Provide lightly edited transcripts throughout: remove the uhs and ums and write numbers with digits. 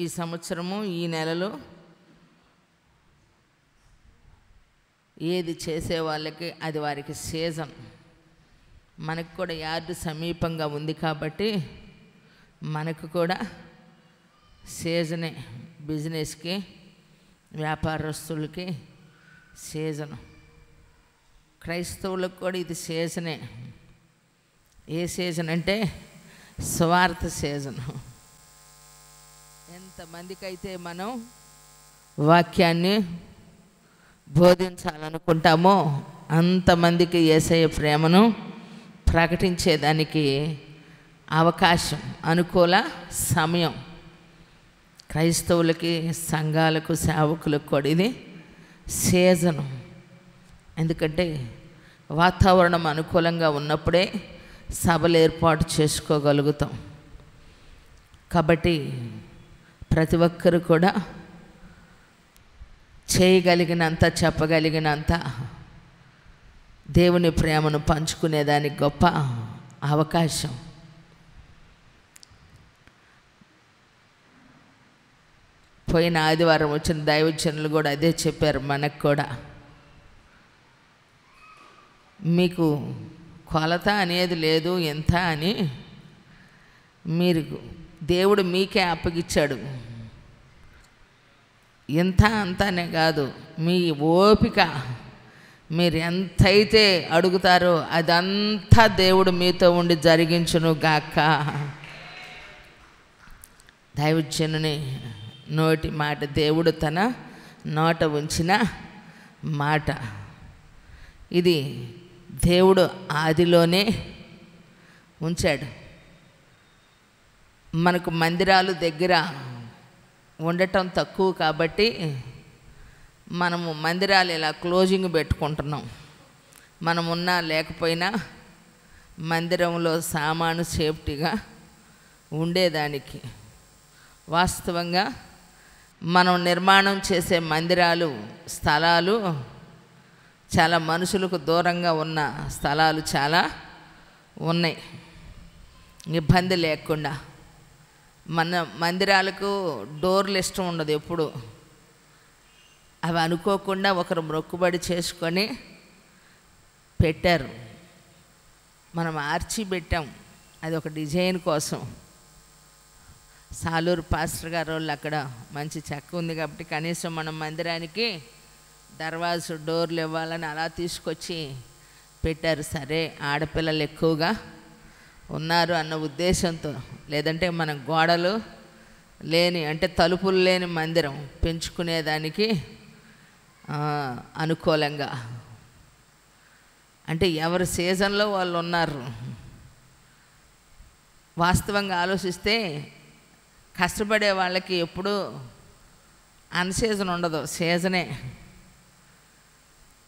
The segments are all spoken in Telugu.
ఈ సంవత్సరము ఈ నెలలో ఏది చేసే వాళ్ళకి అది వారికి సీజన్. మనకు కూడా యార్డు సమీపంగా ఉంది కాబట్టి మనకు కూడా సీజనే. బిజినెస్కి, వ్యాపారస్తులకి సీజను. క్రైస్తవులకు కూడా ఇది సీజనే. ఏ సీజన్ అంటే స్వార్థ సీజన్. ఎంతమందికైతే మనం వాక్యాన్ని బోధించాలనుకుంటామో అంతమందికి యేసయ్య ప్రేమను ప్రకటించేదానికి అవకాశం, అనుకూల సమయం. క్రైస్తవులకి, సంఘాలకు, సేవకులకు కూడా ఇది సీజను. ఎందుకంటే వాతావరణం అనుకూలంగా ఉన్నప్పుడే సభలు ఏర్పాటు చేసుకోగలుగుతాం. కాబట్టి ప్రతి ఒక్కరు కూడా చేయగలిగినంత, చెప్పగలిగినంత దేవుని ప్రేమను పంచుకునేదానికి గొప్ప అవకాశం. పోయిన ఆదివారం వచ్చిన దైవజనులు కూడా అదే చెప్పారు. మనకు కూడా మీకు కొలత అనేది లేదు, ఎంత అని మీరు దేవుడు మీకే అప్పగిచ్చాడు. ఎంత అంతానే కాదు, మీ ఓపిక, మీరు ఎంతైతే అడుగుతారో అదంతా దేవుడు మీతో ఉండి జరిగించును గాక. దైవజనుని నోటి మాట, దేవుడు తన నోట ఉంచిన మాట. ఇది దేవుడు ఆదిలోనే ఉంచాడు. మనకు మందిరాలు దగ్గర ఉండటం తక్కువ కాబట్టి మనము మందిరాలు ఇలా క్లోజింగ్ పెట్టుకుంటున్నాం. మనం ఉన్నా లేకపోయినా మందిరంలో సామాను సేఫ్టీగా ఉండేదానికి. వాస్తవంగా మనం నిర్మాణం చేసే మందిరాలు, స్థలాలు చాలా మనుషులకు దూరంగా ఉన్న స్థలాలు చాలా ఉన్నాయి, ఇబ్బంది లేకుండా. మన మందిరాలకు డోర్లు ఇష్టం ఉండదు ఎప్పుడు. అవి అనుకోకుండా ఒకరు మొక్కుబడి చేసుకొని పెట్టారు. మనం ఆర్చి పెట్టాం, అది ఒక డిజైన్ కోసం. సాలూరు పాస్టర్ గారు వాళ్ళు అక్కడ మంచి చెక్క ఉంది కాబట్టి కనీసం మనం మందిరానికి దర్వాజు డోర్లు ఇవ్వాలని అలా తీసుకొచ్చి పెట్టారు. సరే, ఆడపిల్లలు ఎక్కువగా ఉన్నారు అన్న ఉద్దేశంతో. లేదంటే మనం గోడలు లేని, అంటే తలుపులు లేని మందిరం పెంచుకునేదానికి అనుకూలంగా. అంటే ఎవరి సీజన్లో వాళ్ళు ఉన్నారు. వాస్తవంగా ఆలోచిస్తే కష్టపడే వాళ్ళకి ఎప్పుడూ అన్సీజన్ ఉండదు, సీజనే.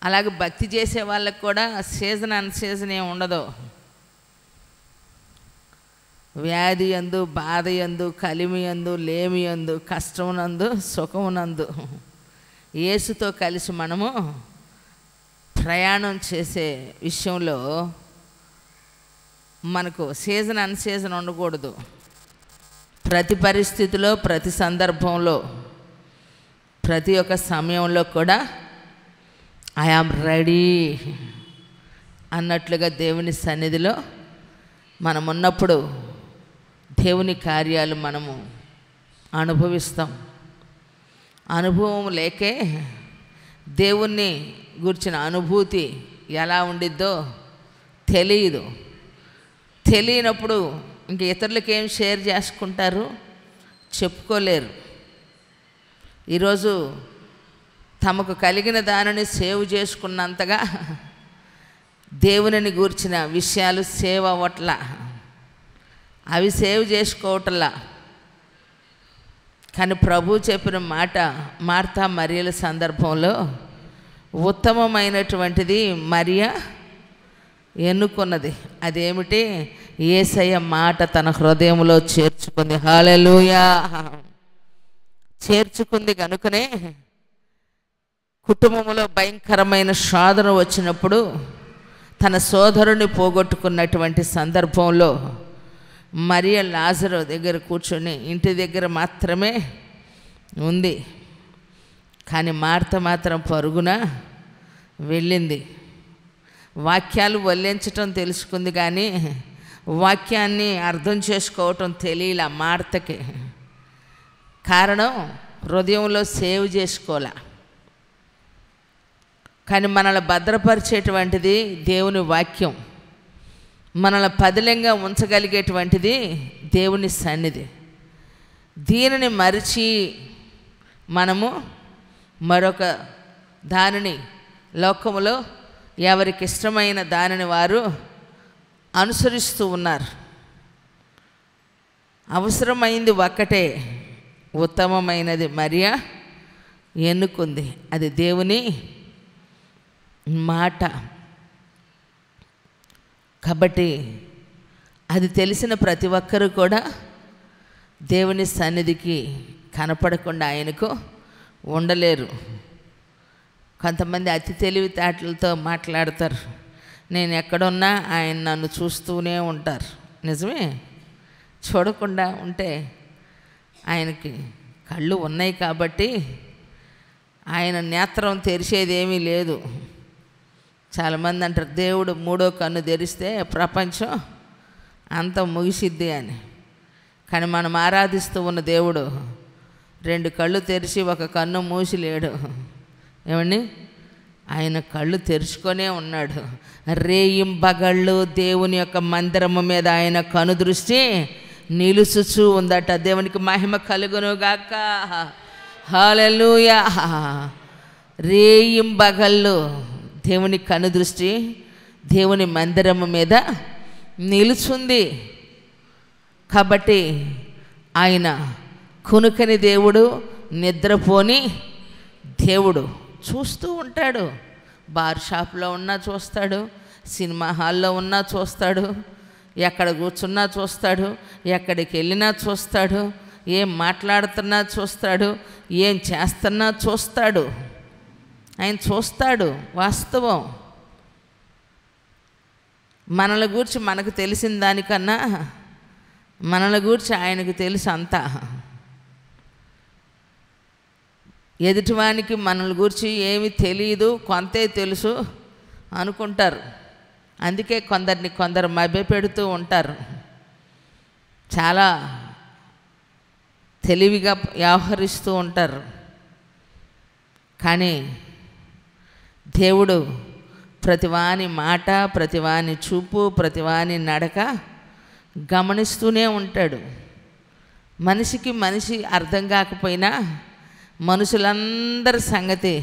అలాగే భక్తి చేసే వాళ్ళకి కూడా సీజన్ అన్సీజన్ ఏమి ఉండదు. వ్యాధి యందు, బాధ యందు, కలిమి యందు, లేమి యందు, కష్టమునందు, సుఖమునందు యేసుతో కలిసి మనము ప్రయాణం చేసే విషయంలో మనకు సీజన్ అన్సీజన్ ఉండకూడదు. ప్రతి పరిస్థితిలో, ప్రతి సందర్భంలో, ప్రతి ఒక్క సమయంలో కూడా ఐ యామ్ రెడీ అన్నట్లుగా దేవుని సన్నిధిలో మనం ఉన్నప్పుడు దేవుని కార్యాలు మనము అనుభవిస్తాం. అనుభవం లేకే దేవుణ్ణి గురించిన అనుభూతి ఎలా ఉండిద్దో తెలియదు. తెలియనప్పుడు ఇంక ఇతరులకి ఏం షేర్ చేసుకుంటారు, చెప్పుకోలేరు. ఈరోజు తమకు కలిగిన దానిని సేవ్ చేసుకున్నంతగా దేవునిని గూర్చిన విషయాలు సేవ్ అవ్వట్లా, అవి సేవ్ చేసుకోవట్లా. కానీ ప్రభు చెప్పిన మాట మార్తా మరియల సందర్భంలో ఉత్తమమైనటువంటిది మరియ ఎన్నుకున్నది. అదేమిటి? యేసయ్య మాట తన హృదయంలో చేర్చుకుంది. హల్లెలూయా! చేర్చుకుంది కనుకనే కుటుంబంలో భయంకరమైన శోధన వచ్చినప్పుడు తన సోదరుని పోగొట్టుకున్నటువంటి సందర్భంలో మరియ లాజరు దగ్గర కూర్చొని, ఇంటి దగ్గర మాత్రమే ఉంది. కానీ మార్త మాత్రం పరుగున వెళ్ళింది. వాక్యాలు వల్లించటం తెలుసుకుంది, కానీ వాక్యాన్ని అర్థం చేసుకోవటం తెలియలే మార్తకి. కారణం హృదయంలో సేవ్ చేసుకోలే. కానీ మనల్ని భద్రపరిచేటువంటిది దేవుని వాక్యం, మనల్ని పదిలంగా ఉంచగలిగేటువంటిది దేవుని సన్నిధి. దీనిని మరిచి మనము మరొక దానిని, లోకములో ఎవరికి ఇష్టమైన దానిని వారు అనుసరిస్తూ ఉన్నారు. అవసరమైంది ఒక్కటే, ఉత్తమమైనది మరియా ఎన్నుకుంది, అది దేవుని మాట. కాబట్టి అది తెలిసిన ప్రతి ఒక్కరూ కూడా దేవుని సన్నిధికి కనపడకుండా ఆయనకు ఉండలేరు. కొంతమంది అతి తెలివితేటలతో మాట్లాడతారు, నేను ఎక్కడున్నా ఆయన నన్ను చూస్తూనే ఉంటారు. నిజమే, చూడకుండా ఉంటే ఆయనకి కళ్ళు ఉన్నాయి కాబట్టి ఆయన నేత్రం తెరిచేదేమీ లేదు. చాలామంది అంటారు దేవుడు మూడో కన్ను తెరిస్తే ప్రపంచం అంత ముగిసిద్ది అని. కానీ మనం ఆరాధిస్తూ ఉన్న దేవుడు 2 కళ్ళు తెరిచి 1 కన్ను మూసి లేడు. ఏమండి, ఆయన కళ్ళు తెరుచుకొనే ఉన్నాడు. రేయింబగళ్ళు దేవుని యొక్క మందిరము మీద ఆయన కనుదృష్టి నిలుచుచూ ఉందట. దేవునికి మహిమ కలుగునుగాక. హల్లెలూయా. రేయింబగళ్ళు దేవుని కనుదృష్టి దేవుని మందిరము మీద నిలుచుంది. కాబట్టి ఆయన కునుకని దేవుడు, నిద్రపోని దేవుడు. చూస్తూ ఉంటాడు. బార్ షాప్లో ఉన్నా చూస్తాడు, సినిమా హాల్లో ఉన్నా చూస్తాడు, ఎక్కడ కూర్చున్నా చూస్తాడు, ఎక్కడికి వెళ్ళినా చూస్తాడు, ఏం మాట్లాడుతున్నా చూస్తాడు, ఏం చేస్తున్నా చూస్తాడు. ఆయన చూస్తాడు. వాస్తవం. మనల గురించి మనకు తెలిసిన దానికన్నా మనల గురించి ఆయనకు తెలుసు అంతా. ఎదుటివానికి మనల గురించి ఏమి తెలియదు, కొంతే తెలుసు అనుకుంటారు. అందుకే కొందరు మభ్యపెడుతూ ఉంటారు. చాలా తెలివిగా వ్యవహరిస్తూ ఉంటారు. కానీ దేవుడు ప్రతివాని మాట, ప్రతివాని చూపు, ప్రతివాని నడక గమనిస్తూనే ఉంటాడు. మనిషి అర్థం కాకపోయినా మనుషులందరి సంగతి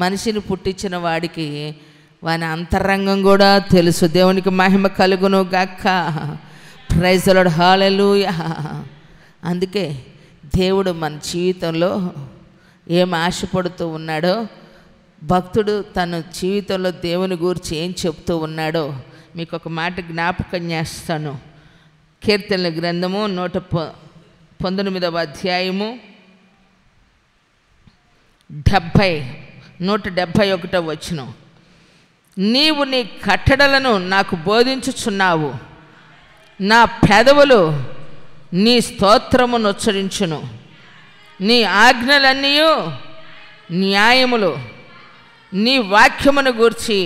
మనిషిని పుట్టించిన వాడికి వాని అంతరంగం కూడా తెలుసు. దేవునికి మహిమ కలుగును గాక. Praise the Lord. హల్లెలూయా. అందుకే దేవుడు మన జీవితంలో ఏం ఆశపడుతూ ఉన్నాడో, భక్తుడు తన జీవితంలో దేవుని గురించి ఏం చెప్తూ ఉన్నాడో మీకు ఒక మాట జ్ఞాపకం చేస్తాను. కీర్తనల గ్రంథము 119వ అధ్యాయము 171వ వచనం. నీవు నీ కట్టడలను నాకు బోధించుచున్నావు, నా పెదవులు నీ స్తోత్రమును ఉచ్చరించును. నీ ఆజ్ఞలన్నీ న్యాయములు, నీ వాక్యమును గూర్చి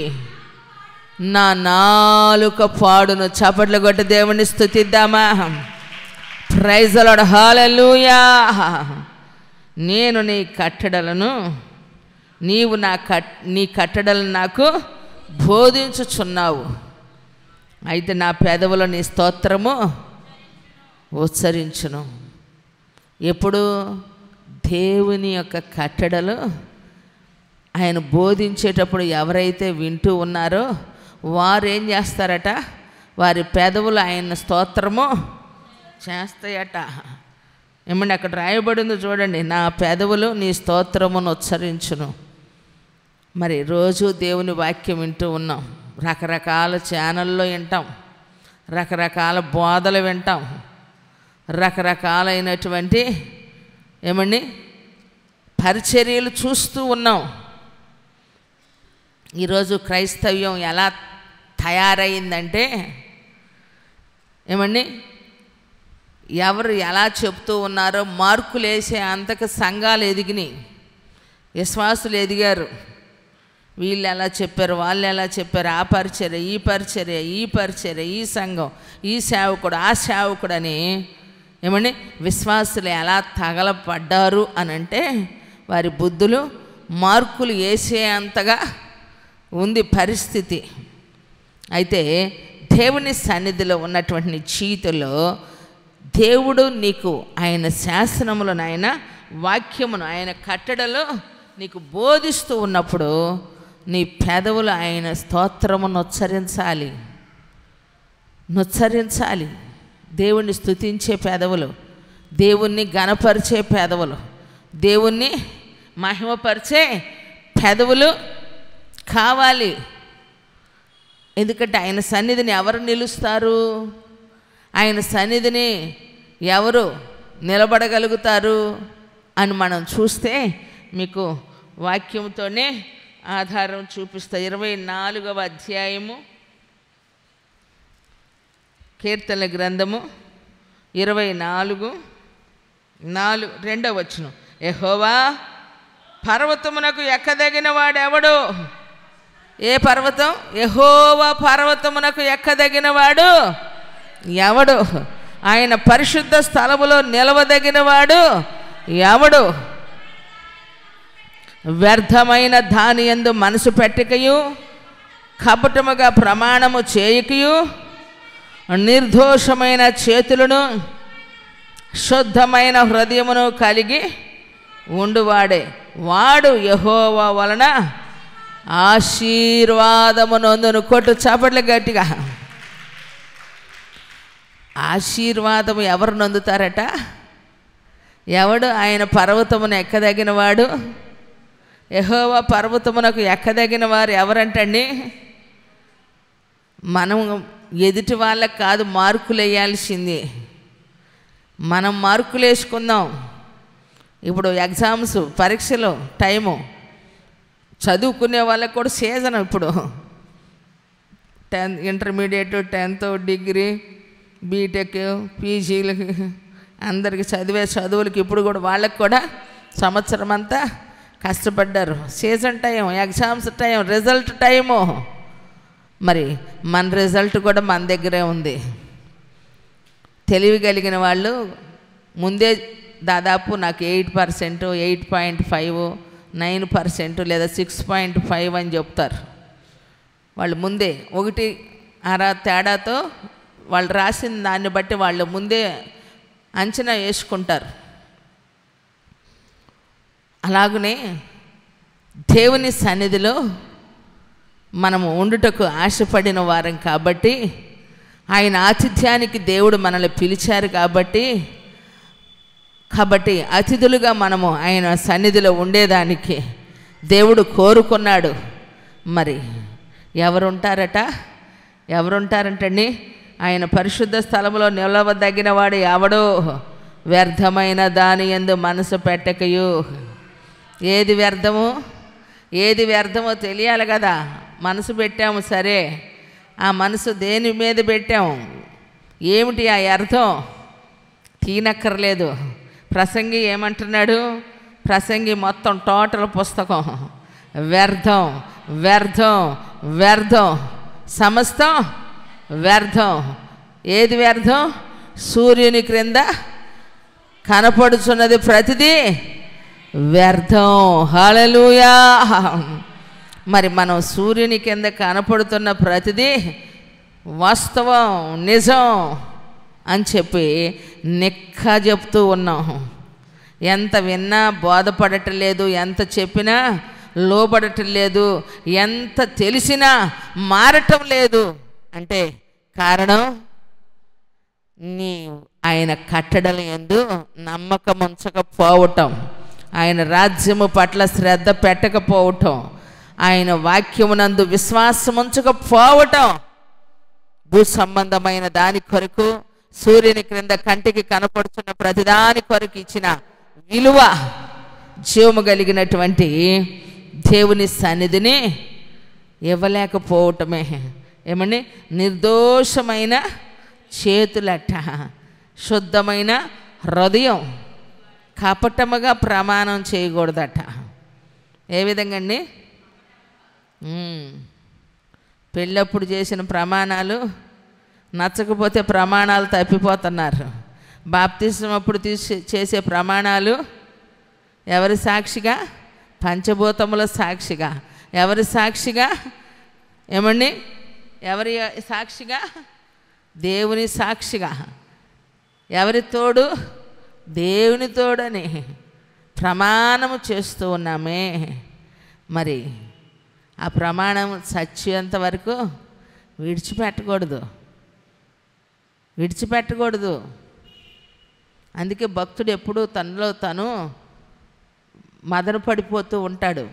నా నాలుక పాడును. చప్పట్లు కొట్టి దేవుని స్తుతిద్దామా? Praise the Lord. హల్లెలూయా. నేను నీ కట్టడలను, నీవు నీ కట్టడలను నాకు బోధించుచున్నావు. అయితే నా పెదవులు నీ స్తోత్రము ఉచ్చరించును. ఎప్పుడు దేవుని యొక్క కట్టడలు ఆయన బోధించేటప్పుడు ఎవరైతే వింటూ ఉన్నారో వారు ఏం చేస్తారట? వారి పెదవులు ఆయన స్తోత్రము చేస్తాయట. ఏమండి, అక్కడ రాయబడింది చూడండి, నా పెదవులు నీ స్తోత్రమును ఉచ్చరించును. మరి రోజు దేవుని వాక్యం వింటూ ఉన్నాం, రకరకాల ఛానల్లో వింటాం, రకరకాల బోధలు వింటాం, రకరకాలైనటువంటి ఏమండి పరిచర్యలు చూస్తూ ఉన్నాం. ఈరోజు క్రైస్తవ్యం ఎలా తయారైందంటే ఏమండి, ఎవరు ఎలా చెప్తూ ఉన్నారో మార్కులు వేసే అంతకు సంఘాలు ఎదిగినాయి, విశ్వాసులు ఎదిగారు. వీళ్ళు ఎలా చెప్పారు, వాళ్ళు ఎలా చెప్పారు, ఆ పరిచర్య, ఈ పరిచర్య, ఈ పరిచర్య, ఈ సంఘం, ఈ సేవకుడు, ఆ సేవకుడు అని ఏమండి విశ్వాసులు ఎలా తగలపడ్డారు అని అంటే వారి బుద్ధులు మార్కులు వేసే అంతగా ఉంది పరిస్థితి. అయితే దేవుని సన్నిధిలో ఉన్నటువంటి నీ జీవితంలో దేవుడు నీకు ఆయన శాసనములను, ఆయన వాక్యమును, ఆయన కట్టడలో నీకు బోధిస్తూ ఉన్నప్పుడు నీ పెదవులు ఆయన స్తోత్రమును నొచ్చరించాలి. దేవుణ్ణి స్తుతించే పెదవులు, దేవుణ్ణి ఘనపరిచే పెదవులు, దేవుణ్ణి మహిమపరిచే పెదవులు కావాలి. ఎందుకంటే ఆయన సన్నిధిని ఎవరు నిలుస్తారు, ఆయన సన్నిధిని ఎవరు నిలబడగలుగుతారు అని మనం చూస్తే మీకు వాక్యంతోనే ఆధారం చూపిస్తా. 24వ అధ్యాయము కీర్తనల గ్రంథము 24:2 వచనం. యెహోవా పర్వతమునకు ఎక్కదగిన వాడెవడు? ఏ పర్వతం? యెహోవా పర్వతమునకు ఎక్కదగిన వాడు ఎవడు? ఆయన పరిశుద్ధ స్థలములో నిలవదగిన వాడు ఎవడు? వ్యర్థమైన దాని యందు మనసు పెట్టకయు, కపటముగా ప్రమాణము చేయకయు, నిర్దోషమైన చేతులను, శుద్ధమైన హృదయమును కలిగి ఉండువాడే వాడు యెహోవా వలన ఆశీర్వాదమునందును. కొట్టు చప్పట్లు గట్టిగా. ఆశీర్వాదము ఎవరు నొందుతారట? ఎవడు ఆయన పర్వతమును ఎక్కదగిన వాడు? యెహోవా పర్వతమునకు ఎక్కదగిన వారు ఎవరంటండి? మనం ఎదుటి వాళ్ళకి కాదు మార్కులు వేయాల్సింది, మనం మార్కులు వేసుకుందాం. ఇప్పుడు ఎగ్జామ్స్, పరీక్షలు టైము, చదువుకునే వాళ్ళకి కూడా సీజన్. ఇప్పుడు 10th intermediate, 10th degree, BTech, పీజీలకి అందరికి చదివే చదువులకి ఇప్పుడు కూడా వాళ్ళకి కూడా సంవత్సరం అంతా కష్టపడ్డారు. Season time, exams time, result time. మరి మన రిజల్ట్ కూడా మన దగ్గరే ఉంది. తెలివి కలిగిన వాళ్ళు ముందే దాదాపు నాకు 8%, 8.5, 9% లేదా 6.5 అని చెప్తారు. వాళ్ళు ముందే 1 తేడాతో వాళ్ళు రాసిన దాన్ని బట్టి వాళ్ళు ముందే అంచనా వేసుకుంటారు. అలాగనే దేవుని సన్నిధిలో మనము ఉండుటకు ఆశపడిన వారం కాబట్టి, ఆయన ఆతిథ్యానికి దేవుడు మనల్ని పిలిచారు కాబట్టి అతిథులుగా మనము ఆయన సన్నిధిలో ఉండేదానికి దేవుడు కోరుకున్నాడు. మరి ఎవరుంటారంటండి? ఆయన పరిశుద్ధ స్థలములో నిలవదగిన వాడు ఎవడో? వ్యర్థమైన దాని యందు మనసు పెట్టకయు. ఏది వ్యర్థమో తెలియాలి కదా. మనసు పెట్టాము సరే, ఆ మనసు దేని మీద పెట్టాము? ఏమిటి ఆ అర్థం? తీనక్కర్లేదు. ప్రసంగి ఏమంటున్నాడు? ప్రసంగి మొత్తం టోటల్ పుస్తకం వ్యర్థం, వ్యర్థం, వ్యర్థం, సమస్తం వ్యర్థం. ఏది వ్యర్థం? సూర్యుని క్రింద కనపడుచున్నది ప్రతిదీ వ్యర్థం. హల్లెలూయా. మరి మనం సూర్యుని కింద కనపడుతున్న ప్రతిదీ వాస్తవం, నిజం అని చెప్పి నిక్క చెప్తూ ఉన్నాం. ఎంత విన్నా బోధపడటం లేదు, ఎంత చెప్పినా లోబడటం లేదు, ఎంత తెలిసినా మారటం లేదు. అంటే కారణం ఆయన కట్టడల యందు నమ్మకం ఉంచకపోవటం, ఆయన రాజ్యము పట్ల శ్రద్ధ పెట్టకపోవటం, ఆయన వాక్యమునందు విశ్వాసం ఉంచకపోవటం. భూ సంబంధమైన దాని కొరకు, సూర్యుని క్రింద కంటికి కనపడుతున్న ప్రతిదాని కొరకు ఇచ్చిన విలువ, జీవము కలిగినటువంటి దేవుని సన్నిధిని ఇవ్వలేకపోవటమే. ఏమండి? నిర్దోషమైన చేతులట. శుద్ధమైన హృదయం. కపటముగా ప్రమాణం చేయకూడదట. ఏ విధంగా అండి? పెళ్ళప్పుడు చేసిన ప్రమాణాలు నచ్చకపోతే ప్రమాణాలు తప్పిపోతున్నారు. బాప్తిసం అప్పుడు చేసే ప్రమాణాలు ఎవరి సాక్షిగా? పంచభూతముల సాక్షిగా. ఎవరి సాక్షిగా? ఏమండి? ఎవరి సాక్షిగా? దేవుని సాక్షిగా. ఎవరి తోడు? దేవుని తోడని ప్రమాణము చేస్తూ ఉన్నామే. మరి ఆ ప్రమాణం సత్యంత వరకు విడిచిపెట్టకూడదు. అందుకే భక్తుడు ఎప్పుడూ తనలో తను మదన పడిపోతూ ఉంటాడు.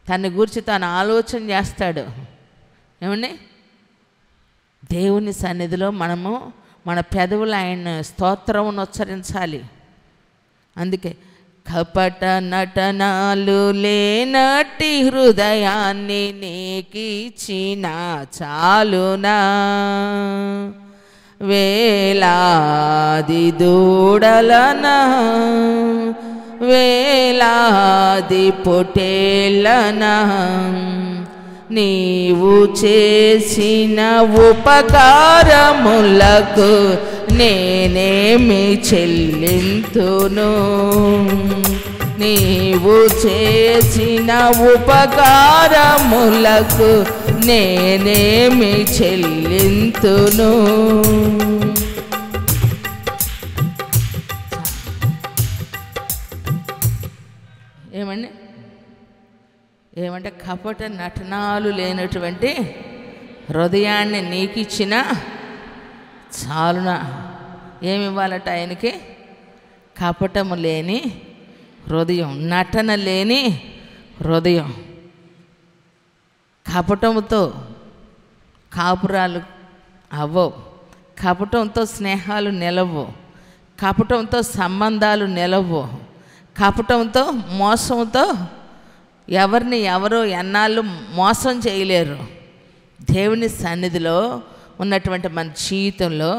తన గురించి తాను ఆలోచన చేస్తాడు. ఏమండి? దేవుని సన్నిధిలో మనము మన పెదవులు ఆయన స్తోత్రమును ఉచ్చరించాలి. అందుకే కపట నటనాలు లేనట్టి హృదయాన్ని నీకిచ్చిన చాలునా, వేలాది దూడలనా వేలాది పొటేళ్ళనా నీవు చేసిన ఉపకారములకు నేనేమి చెల్లింతును, నీవు చేసిన ఉపకారములకు నేనేమి చెల్లింతును. ఏమంటే కపట నటనాలు లేనటువంటి హృదయాన్ని నీకిచ్చిన చాలునా. ఏమి ఇవ్వాలట ఆయనకి? కపటము లేని హృదయం, నటన లేని హృదయం. కపటముతో కాపురాలు అవ్వవు, కపటంతో స్నేహాలు నిలవు, కపటంతో సంబంధాలు నిలవు, కపటంతో మోసంతో ఎవరిని ఎవరో ఎన్నాళ్ళు మోసం చేయలేరు. దేవుని సన్నిధిలో ఉన్నటువంటి మన జీవితంలో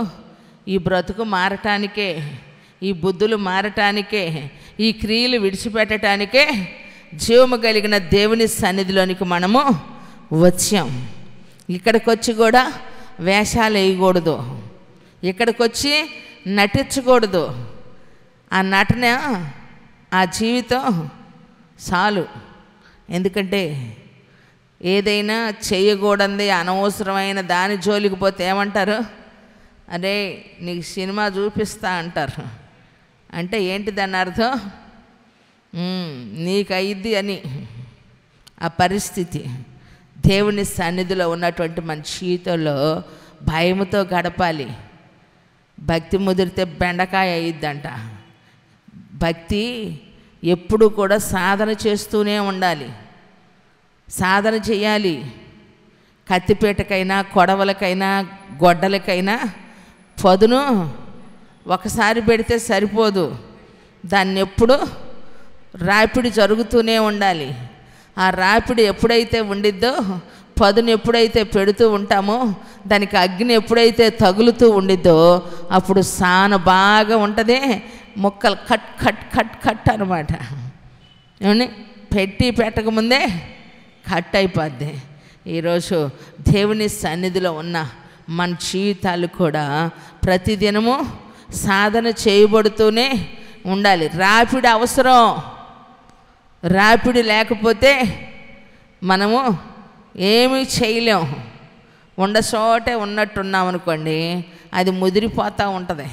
ఈ బ్రతుకు మారటానికే, ఈ బుద్ధులు మారటానికే, ఈ క్రియలు విడిచిపెట్టడానికే జీవము కలిగిన దేవుని సన్నిధిలోనికి మనము వచ్చాం. ఇక్కడికి వచ్చి కూడా వేషాలు వేయకూడదు, ఇక్కడికి వచ్చి నటించకూడదు. ఆ నటన, ఆ జీవితం చాలు. ఎందుకంటే ఏదైనా చేయకూడదు అనవసరమైన దాని జోలికి పోతే ఏమంటారు? అరే నీకు సినిమా చూపిస్తా అంటారు. అంటే ఏంటి దాని అర్థం? నీకు అయ్యిద్ది అని ఆ పరిస్థితి. దేవుని సన్నిధిలో ఉన్నటువంటి మన జీవితంలో భయముతో గడపాలి. భక్తి ముదిరితే బెండకాయ అయ్యిద్దంట. భక్తి ఎప్పుడు కూడా సాధన చేస్తూనే ఉండాలి, సాధన చేయాలి. కత్తిపీటకైనా, కొడవలకైనా, గొడ్డలకైనా పదును ఒకసారి పెడితే సరిపోదు. దాన్ని ఎప్పుడు రాపిడి జరుగుతూనే ఉండాలి. ఆ రాపిడి ఎప్పుడైతే ఉండిద్దో, పదును ఎప్పుడైతే పెడుతూ ఉంటామో, దానికి అగ్ని ఎప్పుడైతే తగులుతూ ఉండిద్దో అప్పుడు సాన బాగా ఉంటుంది. ముక్కలు కట్ కట్ కట్ కట్ అనమాట. ఏమండి? పెట్టి పెట్టకముందే కట్ అయిపోద్ది. ఈరోజు దేవుని సన్నిధిలో ఉన్న మన జీవితాలు కూడా ప్రతిదినము సాధన చేయబడుతూనే ఉండాలి. రాపిడి అవసరం. రాపిడి లేకపోతే మనము ఏమీ చేయలేం. చోటే ఉన్నట్టున్నాం అనుకోండి, అది ముదిరిపోతూ ఉంటుంది.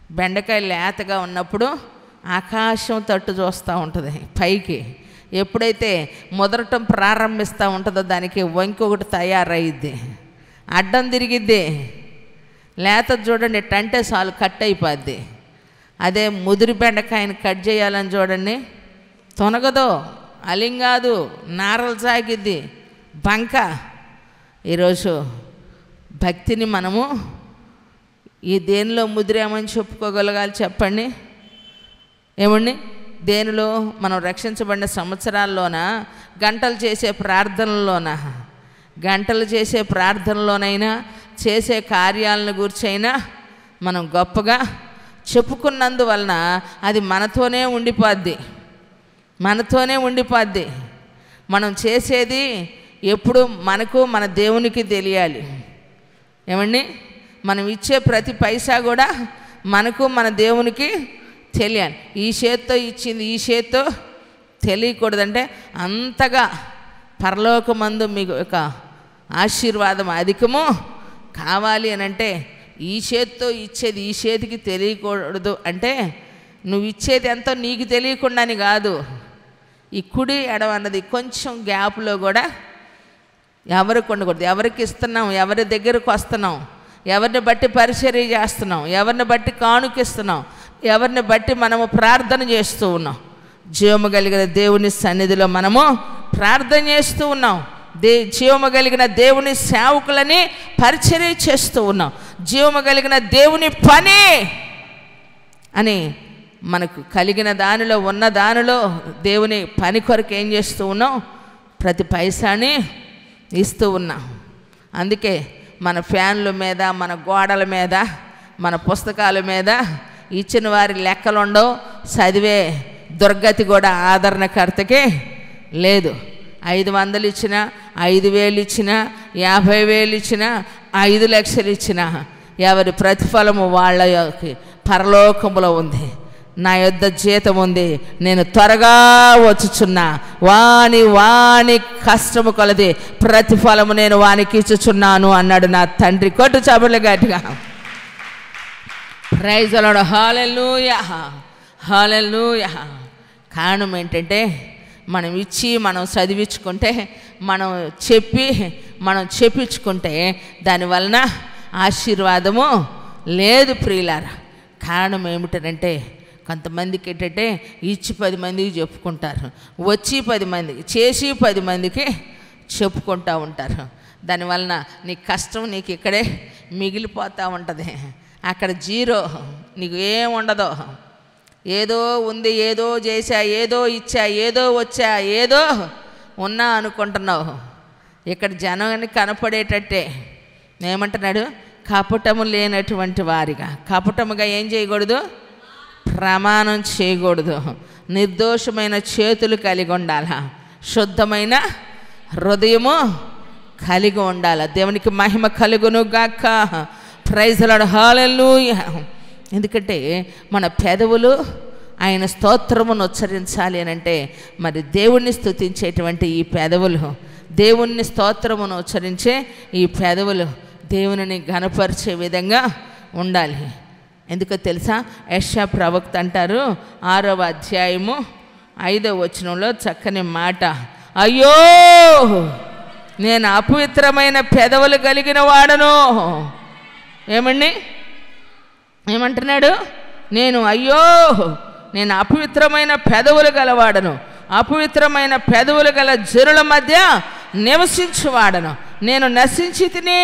బెండకాయ లేతగా ఉన్నప్పుడు ఆకాశం తట్టు చూస్తూ ఉంటుంది పైకి. ఎప్పుడైతే ముదరటం ప్రారంభిస్తూ ఉంటుందో దానికి వంకి ఒకటి తయారయ్యిద్ది, అడ్డం తిరిగిద్ది. లేత చూడండి ఎట్టంటే చాలు కట్ అయిపోద్ది. అదే ముదిరి బెండకాయని కట్ చేయాలని చూడండి, తొనగదు, అలింగాదు, నారలు సాగిద్ది, బంక. ఈరోజు భక్తిని మనము ఈ దేనిలో ముదిరామని చెప్పుకోగలగాలి చెప్పండి? ఏమండి? దేనిలో? మనం రక్షించబడిన సంవత్సరాల్లోన, గంటలు చేసే ప్రార్థనలోన, గంటలు చేసే ప్రార్థనలోనైనా, చేసే కార్యాలను గురించైనా మనం గొప్పగా చెప్పుకున్నందువలన అది మనతోనే ఉండిపోద్ది, మనతోనే ఉండిపోద్ది. మనం చేసేది ఎప్పుడు మనకు మన దేవునికి తెలియాలి. ఏమండి, మనం ఇచ్చే ప్రతి పైసా కూడా మనకు మన దేవునికి తెలియాలి. ఈ చేత్తో ఇచ్చింది ఈ చేత్తో తెలియకూడదంటే అంతగా పరలోకమందు మీకు ఒక ఆశీర్వాదం అధికము కావాలి అని అంటే ఈ చేత్తో ఇచ్చేది ఈ చేతికి తెలియకూడదు. అంటే నువ్వు ఇచ్చేది ఎంతో నీకు తెలియకుండాని కాదు, ఈ కుడి ఎడమ అన్నది కొంచెం గ్యాప్లో కూడా ఎవరికి ఉండకూడదు. ఎవరికి ఇస్తున్నాం, ఎవరి దగ్గరకు వస్తున్నాం, ఎవరిని బట్టి పరిచర్య చేస్తున్నాం, ఎవరిని బట్టి కానుకిస్తున్నాం, ఎవరిని బట్టి మనము ప్రార్థన చేస్తూ ఉన్నాం. జీవము కలిగిన దేవుని సన్నిధిలో మనము ప్రార్థన చేస్తూ ఉన్నాం. జీవము కలిగిన దేవుని సేవకులని పరిచర్య చేస్తూ ఉన్నాం. జీవము కలిగిన దేవుని పని అని మనకు కలిగిన దానిలో ఉన్న దానిలో దేవుని పని కొరకు ఏం చేస్తూ ఉన్నాం? ప్రతి పైసాని ఇస్తూ ఉన్నాం. అందుకే మన ఫ్యాన్ల మీద, మన గోడల మీద, మన పుస్తకాల మీద ఇచ్చిన వారి లెక్కలు ఉండవు. చదివే దుర్గతి కూడా ఆదరణకర్తకి లేదు. 500 ఇచ్చినా, 5,000 ఇచ్చినా, 50,000 ఇచ్చినా, 5 లక్షలు ఇచ్చినా ఎవరి ప్రతిఫలము వాళ్ళ పరలోకములో ఉంది. నా యొద్ద జీతం ఉంది, నేను త్వరగా వచ్చుచున్నా, వాని కష్టము కొలది ప్రతిఫలము నేను వానికి ఇచ్చుచున్నాను అన్నాడు నా తండ్రి. కొట్టు చబుర్లు గట్టిగా. Praise the Lord. Hallelujah, hallelujah. కారణం ఏంటంటే మనం ఇచ్చి మనం చదివించుకుంటే, మనం చెప్పి మనం చెప్పించుకుంటే దానివలన ఆశీర్వాదము లేదు ప్రియులారా. కారణం ఏమిటంటే కొంతమందికి ఏంటంటే ఇచ్చి 10 మందికి చెప్పుకుంటారు, వచ్చి 10 మందికి, చేసి 10 మందికి చెప్పుకుంటూ ఉంటారు. దానివలన నీ కష్టం నీకు ఇక్కడే మిగిలిపోతూ ఉంటుంది. అక్కడ జీరో, నీకు ఏం ఉండదు. ఏదో ఉంది, ఏదో చేశా, ఏదో ఇచ్చా, ఏదో వచ్చా, ఏదో ఉన్నా అనుకుంటున్నావు. ఇక్కడ జనాన్ని కనపడేటట్టే ఏమంటున్నాడు? కపటము లేనటువంటి వారిగా. కపటముగా ఏం చేయకూడదు? ప్రమాణం చేయకూడదు. నిర్దోషమైన చేతులు కలిగి ఉండాలి, శుద్ధమైన హృదయము కలిగి ఉండాలి. దేవునికి మహిమ కలుగును గాక. Praise the Lord. హల్లెలూయా. ఎందుకంటే మన పెదవులు ఆయన స్తోత్రమును ఉచ్చరించాలి అని అంటే మరి దేవుణ్ణి స్తుతించేటువంటి ఈ పెదవులు, దేవుణ్ణి స్తోత్రమును ఉచ్చరించే ఈ పెదవులు దేవునిని ఘనపరిచే విధంగా ఉండాలి. ఎందుకో తెలుసా? యెషయా ప్రవక్త అంటారు 6వ అధ్యాయము 5వ వచనంలో చక్కని మాట, అయ్యో నేను అపవిత్రమైన పెదవులు కలిగిన వాడను. ఏమంటున్నాడు? అయ్యో నేను అపవిత్రమైన పెదవులు గలవాడను, అపవిత్రమైన పెదవులు గల జనుల మధ్య నివసించువాడను. నేను నశించి తిని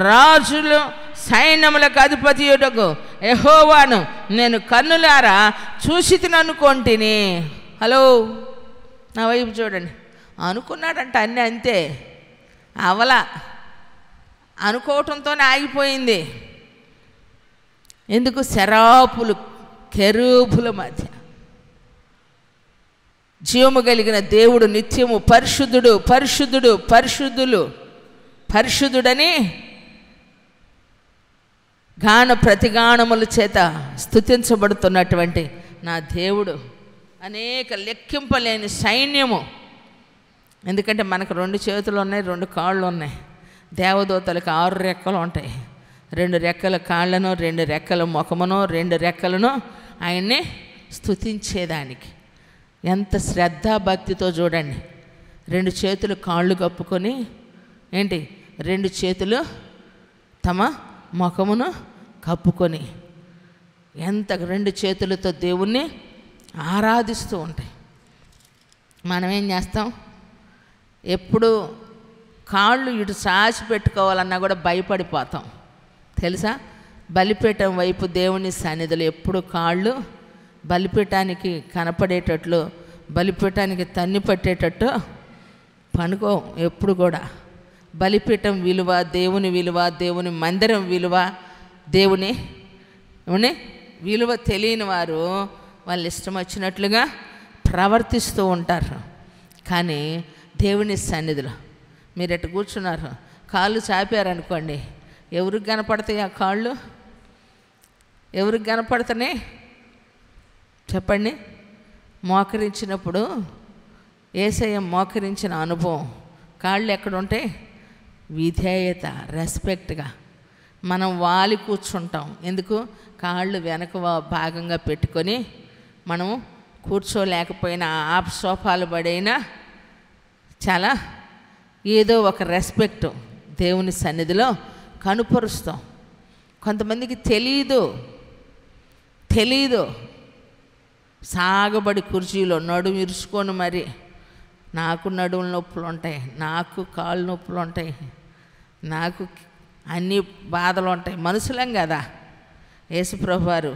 రాజులు సైన్యములకు అధిపతియుడకు యెహోవాను నేను కన్నులారా చూసి తిని అనుకొంటిని. హలో, నా వైపు చూడండి. అనుకున్నాడంట, అన్నీ అంతే, అవలా అనుకోవటంతోనే ఆగిపోయింది. ఎందుకు? శరాపులు కెరూబుల మధ్య జీవము కలిగిన దేవుడు నిత్యము పరిశుద్ధుడు, పరిశుద్ధుడు, పరిశుద్ధుడని గాన ప్రతిగానముల చేత స్తుతించబడుతున్నటువంటి నా దేవుడు అనేక లెక్కింపలేని సైన్యము. ఎందుకంటే మనకు 2 చేతులు ఉన్నాయి, 2 కాళ్ళు ఉన్నాయి. దేవదూతలకు 6 రెక్కలు ఉంటాయి. 2 రెక్కల కాళ్ళను, 2 రెక్కల ముఖమును, 2 రెక్కలను ఆయన్ని స్తుతించేదానికి. ఎంత శ్రద్ధాభక్తితో చూడండి. 2 చేతులు కాళ్ళు కప్పుకొని 2 చేతులు తమ ముఖమును కప్పుకొని ఎంత 2 చేతులతో దేవుణ్ణి ఆరాధిస్తూ ఉంటాయి. మనం ఏం చేస్తాం? ఎప్పుడు కాళ్ళు ఇటు సాచి పెట్టుకోవాలన్నా కూడా భయపడిపోతాం తెలుసా? బలిపీఠం వైపు దేవుని సన్నిధిలో ఎప్పుడు కాళ్ళు బలిపీఠానికి కనపడేటట్లు, బలిపీఠానికి తన్ని పట్టేటట్టు పనుకో. ఎప్పుడు కూడా బలిపీఠం విలువ, దేవుని విలువ, దేవుని మందిరం విలువ, దేవుని ఏమండి విలువ తెలియని వారు వాళ్ళు ఇష్టం వచ్చినట్లుగా ప్రవర్తిస్తూ ఉంటారు. కానీ దేవుని సన్నిధిలో మీరు ఎట్టు కూర్చున్నారు, కాళ్ళు చాపారనుకోండి, ఎవరికి కనపడతాయి ఆ కాళ్ళు? ఎవరికి కనపడతానే చెప్పండి? మోకరించినప్పుడు యేసయ్య మోకరించిన అనుభవం కాళ్ళు ఎక్కడుంటే విధేయత, రెస్పెక్ట్గా మనం వాలి కూర్చుంటాం. ఎందుకు? కాళ్ళు వెనక భాగంగా పెట్టుకొని మనం కూర్చోలేకపోయినా ఆ సోఫాలు పడైనా చాలా ఏదో ఒక రెస్పెక్ట్ దేవుని సన్నిధిలో కనుపరుస్తాం. కొంతమందికి తెలీదు సాగబడి కుర్చీలో నడుము ఇరుచుకొని మరి నాకు నడుముల నొప్పులు ఉంటాయి, నాకు కాళ్ళు నొప్పులు ఉంటాయి, నాకు అన్ని బాధలు ఉంటాయి. మనుషులం కదా. యేసుప్రభు వారు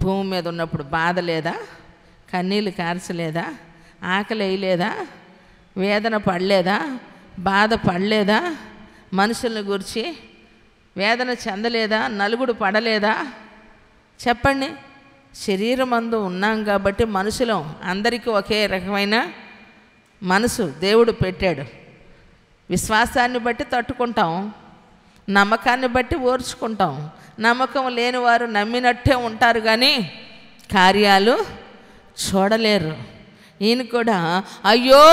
భూమి మీద ఉన్నప్పుడు బాధ లేదా? కన్నీళ్ళు కార్చలేదా? ఆకలి వేయలేదా? వేదన పడలేదా? బాధ పడలేదా? మనుషుల్ని గురించి వేదన చెందలేదా? నలుగుడు పడలేదా? చెప్పండి. శరీరం అందు ఉన్నాం కాబట్టి మనుషులం, అందరికీ ఒకే రకమైన మనసు దేవుడు పెట్టాడు. విశ్వాసాన్ని బట్టి తట్టుకుంటాం, నమ్మకాన్ని బట్టి ఓర్చుకుంటాం. నమ్మకం లేని వారు నమ్మినట్టే ఉంటారు కానీ కార్యాలు చూడలేరు. ఈయన కూడా అయ్యో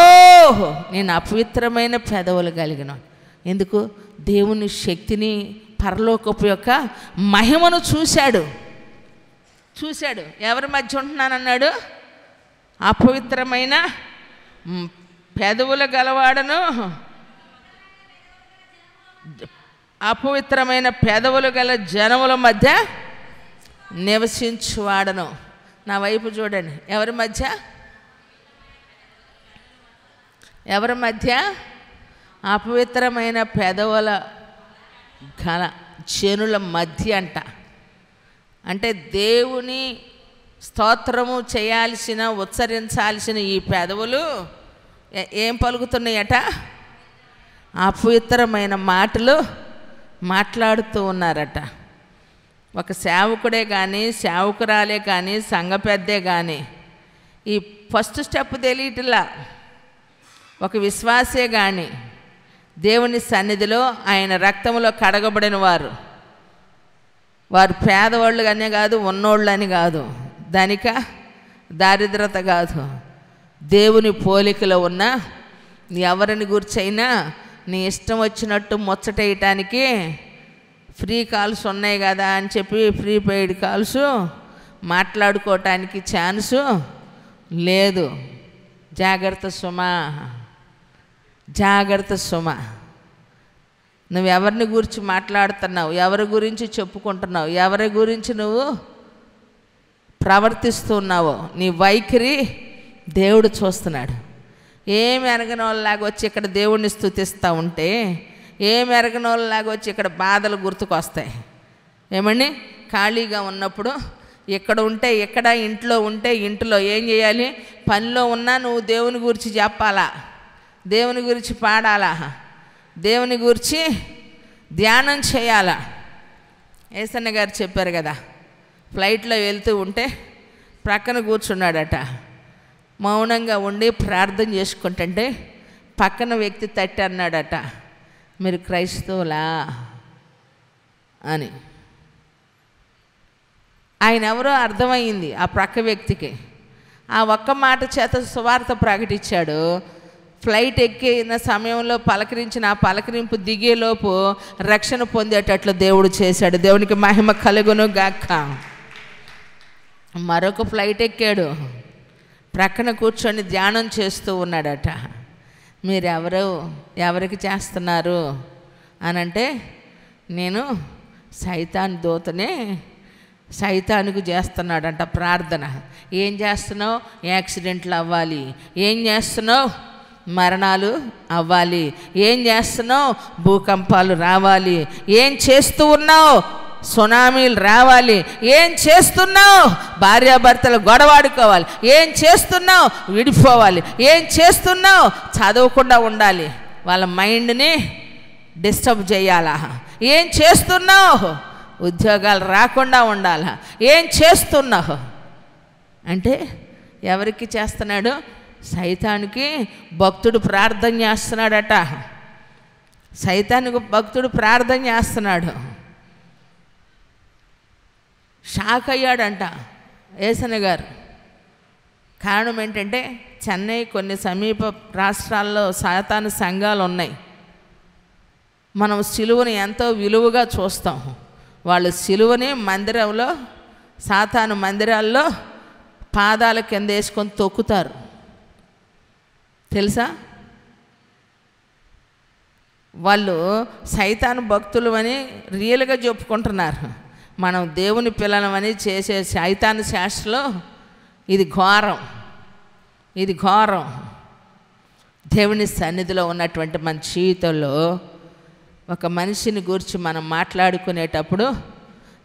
నేను అపవిత్రమైన పెదవులు కలిగిన. ఎందుకు? దేవుని శక్తిని, పరలోకపు యొక్క మహిమను చూశాడు. ఎవరి మధ్య ఉంటున్నానన్నాడు? అపవిత్రమైన పెదవులు గలవాడను, అపవిత్రమైన పెదవులు గల జనముల మధ్య నివసించువాడను. నా వైపు చూడండి. ఎవరి మధ్య? అపవిత్రమైన పెదవుల గల జనుల మధ్య అంట. అంటే దేవుని స్తోత్రము చేయాల్సిన, ఉచ్చరించాల్సిన ఈ పెదవులు ఏం పలుకుతున్నాయట? అపవిత్రమైన మాటలు మాట్లాడుతూ ఉన్నారట. ఒక సేవకుడే కానీ, సేవకురాలే కానీ, సంఘ పెద్దే కానీ ఈ ఫస్ట్ స్టెప్ తెలియట్లా. ఒక విశ్వాసే కానీ దేవుని సన్నిధిలో ఆయన రక్తంలో కడగబడిన వారు పేదవాళ్ళు అనే కాదు, ఉన్నోళ్ళు అని కాదు, ధనిక దారిద్రత కాదు, దేవుని పోలికలో ఉన్న ఎవరిని గురించైనా నీ ఇష్టం వచ్చినట్టు ముచ్చటేయటానికి ఫ్రీ కాల్స్ ఉన్నాయి కదా అని చెప్పి ప్రీపెయిడ్ కాల్స్ మాట్లాడుకోవటానికి ఛాన్సు లేదు. జాగ్రత్త సుమా. నువ్వు ఎవరిని గురించి మాట్లాడుతున్నావు, ఎవరి గురించి చెప్పుకుంటున్నావు, ఎవరి గురించి నువ్వు ప్రవర్తిస్తున్నావో నీ వైఖరి దేవుడు చూస్తున్నాడు. ఏమి ఎరగని వాళ్ళలాగా వచ్చి ఇక్కడ దేవుడిని స్తుతిస్తూ ఉంటే, ఏమి ఎరగని వాళ్ళలాగా వచ్చి ఇక్కడ బాధలు గుర్తుకొస్తాయి. ఏమండి? ఖాళీగా ఉన్నప్పుడు ఇక్కడ ఉంటే ఇక్కడ, ఇంట్లో ఉంటే ఇంట్లో ఏం చేయాలి? పనిలో ఉన్నా నువ్వు దేవుని గురించి చెప్పాలా, దేవుని గురించి పాడాలా, దేవుని గురించి ధ్యానం చేయాలా. ఏసన్న గారు చెప్పారు కదా, ఫ్లైట్లో వెళ్తూ ఉంటే ప్రక్కన కూర్చున్నాడట. మౌనంగా ఉండి ప్రార్థన చేసుకుంటుంటే పక్కన వ్యక్తి తట్టి అన్నాడట, మీరు క్రైస్తవులా అని. ఆయన ఎవరో అర్థమైంది ఆ ప్రక్క వ్యక్తికి. ఆ ఒక్క మాట చేత సువార్త ప్రకటించాడు. ఫ్లైట్ ఎక్కిన సమయంలో పలకరించిన ఆ పలకరింపు దిగేలోపు రక్షణ పొందేటట్లు దేవుడు చేశాడు. దేవునికి మహిమ కలుగును గాక. మరొక ఫ్లైట్ ఎక్కాడు, ప్రక్కన కూర్చొని ధ్యానం చేస్తూ ఉన్నాడట. ఎవరికి చేస్తున్నారు అనంటే, నేను సైతాన్ దూతనే, సైతానికి చేస్తున్నాడంట ప్రార్థన. ఏం చేస్తున్నావు? యాక్సిడెంట్లు అవ్వాలి. ఏం చేస్తున్నావు? మరణాలు అవ్వాలి. ఏం చేస్తున్నావు? భూకంపాలు రావాలి. ఏం చేస్తూ ఉన్నావు? సునామీలు రావాలి. ఏం చేస్తున్నావు? భార్యాభర్తలు గొడవాడుకోవాలి. ఏం చేస్తున్నావు? విడిపోవాలి. ఏం చేస్తున్నావు? చదవకుండా ఉండాలి, వాళ్ళ మైండ్ని డిస్టర్బ్ చేయాలా. ఏం చేస్తున్నావు? ఉద్యోగాలు రాకుండా ఉండాలా? ఏం చేస్తున్నావు అంటే ఎవరికి చేస్తున్నాడు? సైతానికి భక్తుడు ప్రార్థన చేస్తున్నాడట. సైతానికి భక్తుడు ప్రార్థన చేస్తున్నాడు. షాక్ అయ్యాడంట ఏసన్న గారు. కారణం ఏంటంటే చెన్నై కొన్ని సమీప రాష్ట్రాల్లో సాతాను సంఘాలు ఉన్నాయి. మనం సిలువని ఎంతో విలువగా చూస్తాం. వాళ్ళు సిలువని మందిరంలో, సాతాను మందిరాల్లో పాదాల కింద వేసుకొని తొక్కుతారు తెలుసా? వాళ్ళు సైతాను భక్తులు అని రియల్గా చెప్పుకుంటున్నారు. మనం దేవుని పిల్లలమని చేసే సైతాను శాస్త్రలో ఇది ఘోరం, ఇది ఘోరం. దేవుని సన్నిధిలో ఉన్నటువంటి మన జీవితంలో ఒక మనిషిని గురించి మనం మాట్లాడుకునేటప్పుడు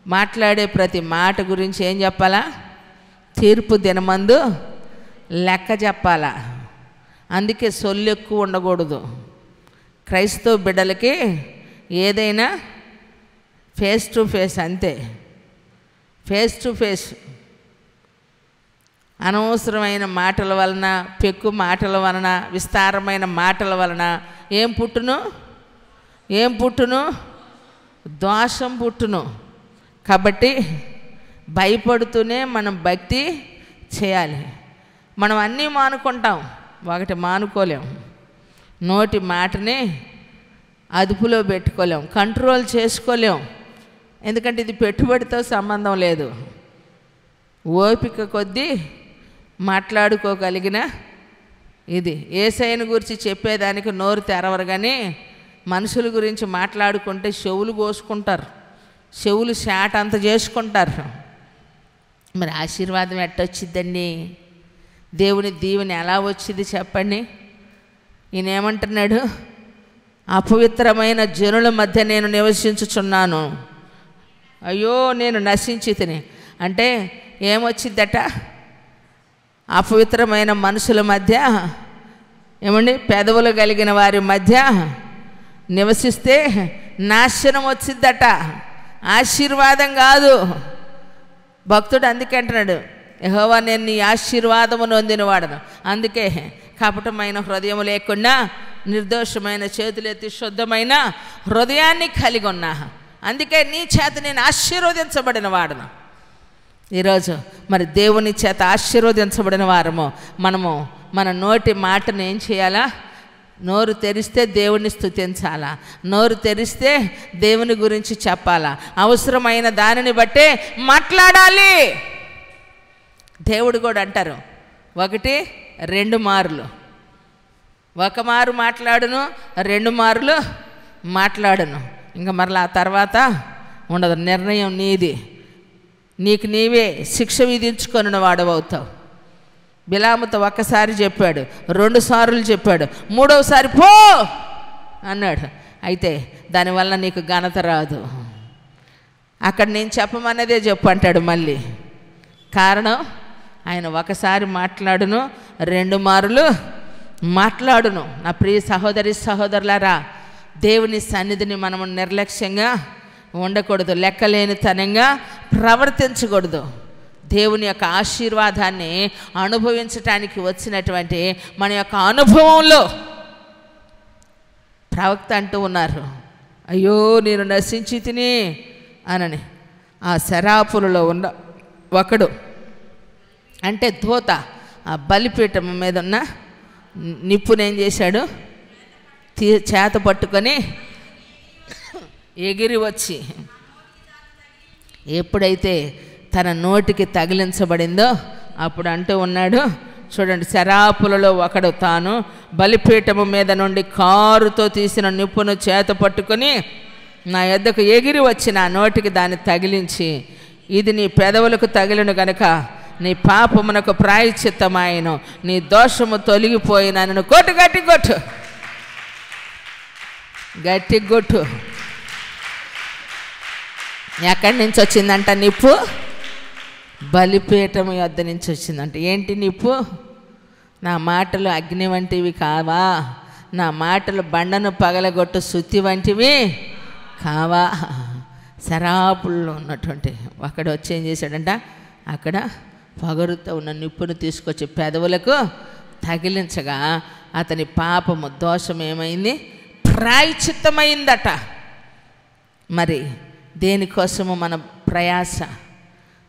మాట్లాడే ప్రతి మాట గురించి ఏం చెప్పాలా? తీర్పు దినమందు లెక్క చెప్పాలా. అందుకే సొల్లు ఎక్కువ ఉండకూడదు. క్రైస్తవ బిడ్డలకి ఏదైనా ఫేస్ టు ఫేస్, అంతే, ఫేస్ టు ఫేస్. అనవసరమైన మాటల వలన, పెక్కు మాటల వలన, విస్తారమైన మాటల వలన ఏం పుట్టును? ఏం పుట్టును? దోషం పుట్టును. కాబట్టి భయపడుతూనే మనం భక్తి చేయాలి. మనం అన్నీ మానుకుంటాం, ఒకటి మానుకోలేం. నోటి మాటని అదుపులో పెట్టుకోలేం, కంట్రోల్ చేసుకోలేం. ఎందుకంటే ఇది పెట్టుబడితో సంబంధం లేదు. ఓపిక కొద్దీ మాట్లాడుకోగలిగిన ఇది. యేసయ్యను గురించి చెప్పేదానికి నోరు తెరవరు, కానీ మనుషుల గురించి మాట్లాడుకుంటే చెవులు కోసుకుంటారు, చెవులు శాట అంత చేసుకుంటారు. మరి ఆశీర్వాదం ఎట్టొచ్చిద్దండి? దేవుని దీవెన ఎలా వచ్చింది చెప్పండి? ఈయన ఏమంటున్నాడు? అపవిత్రమైన జనుల మధ్య నేను నివసించుచున్నాను, అయ్యో నేను నశించి తిని. అంటే ఏమొచ్చిద్దట? అపవిత్రమైన మనుషుల మధ్య, ఏమండి, పెదవులు కలిగిన వారి మధ్య నివసిస్తే నాశనం వచ్చిద్దట, ఆశీర్వాదం కాదు. భక్తుడు అందుకే అంటున్నాడు, యెహోవా నేను నీ ఆశీర్వాదము నొందినవాడను. అందుకే కపటమైన హృదయం లేకుండా నిర్దోషమైన చేతులెత్తి శుద్ధమైన హృదయాన్ని కలిగి ఉన్నా. అందుకే నీ చేత నేను ఆశీర్వదించబడిన వాడను. ఈరోజు మరి దేవుని చేత ఆశీర్వదించబడిన వారము మనము మన నోటి మాటను ఏం చేయాలా? నోరు తెరిస్తే దేవుని స్తుతించాలా, నోరు తెరిస్తే దేవుని గురించి చెప్పాలా, అవసరమైన దానిని బట్టే మాట్లాడాలి. దేవుడు కూడా అంటారు, 1 2 మార్లు, 1 మారు మాట్లాడును, 2 మార్లు మాట్లాడును, ఇంకా మరలా ఆ తర్వాత ఉండదు. నిర్ణయం నీది, నీకు నీవే శిక్ష విధించుకొని వాడవవుతావు. బిలాముతో 1 సారి చెప్పాడు, 2 సార్లు చెప్పాడు, 3వ సారి పో అన్నాడు. అయితే దానివల్ల నీకు ఘనత రాదు. అక్కడ నేను చెప్పమన్నదే చెప్పు అంటాడు మళ్ళీ. కారణం ఆయన 1 సారి మాట్లాడును, 2 మారులు మాట్లాడును. నా ప్రియ సహోదరి సహోదరులారా, దేవుని సన్నిధిని మనము నిర్లక్ష్యంగా ఉండకూడదు, లెక్కలేనితనంగా ప్రవర్తించకూడదు. దేవుని యొక్క ఆశీర్వాదాన్ని అనుభవించటానికి వచ్చినటువంటి మన యొక్క అనుభవంలో ప్రవక్త అంటూ ఉన్నారు, అయ్యో నేను నశించి తిని అనని. ఆ శరాపులలో ఉన్న ఒకడు అంటే దూత ఆ బలిపీఠం మీద ఉన్న నిప్పునేం చేశాడు? చేత పట్టుకొని ఎగిరి వచ్చి ఎప్పుడైతే తన నోటికి తగిలించబడిందో అప్పుడు అంటూ ఉన్నాడు, చూడండి, శరాపులలో ఒకడు తాను బలిపీఠము మీద నుండి కారుతో తీసిన నిప్పును చేత పట్టుకొని నా యొద్దకు ఎగిరి వచ్చి నా నోటికి దాన్ని తగిలించి, ఇది నీ పెదవులకు తగిలిన గనుక నీ పాపమునకు ప్రాయశ్చిత్తమాయను, నీ దోషము తొలగిపోయినను. కొట్టు, గట్టి కొట్టు, గట్టి కొట్టు. ఎక్కడి నుంచి వచ్చిందంట నిప్పు? బలిపీఠము యొద్ద నుంచి వచ్చిందంట. ఏంటి నిప్పు? నా మాటలు అగ్ని వంటివి కావా? నా మాటలు బండను పగలగొట్టు సుత్తి వంటివి కావా? శరాపుల్లో ఉన్నటువంటి అక్కడ వచ్చి ఏం చేశాడంట, అక్కడ పొగరుతో ఉన్న నిప్పును తీసుకొచ్చి పెదవులకు తగిలించగా అతని పాపము దోషం ఏమైంది, ప్రాయశ్చిత్తమైందట. మరి దేనికోసము మన ప్రయాస,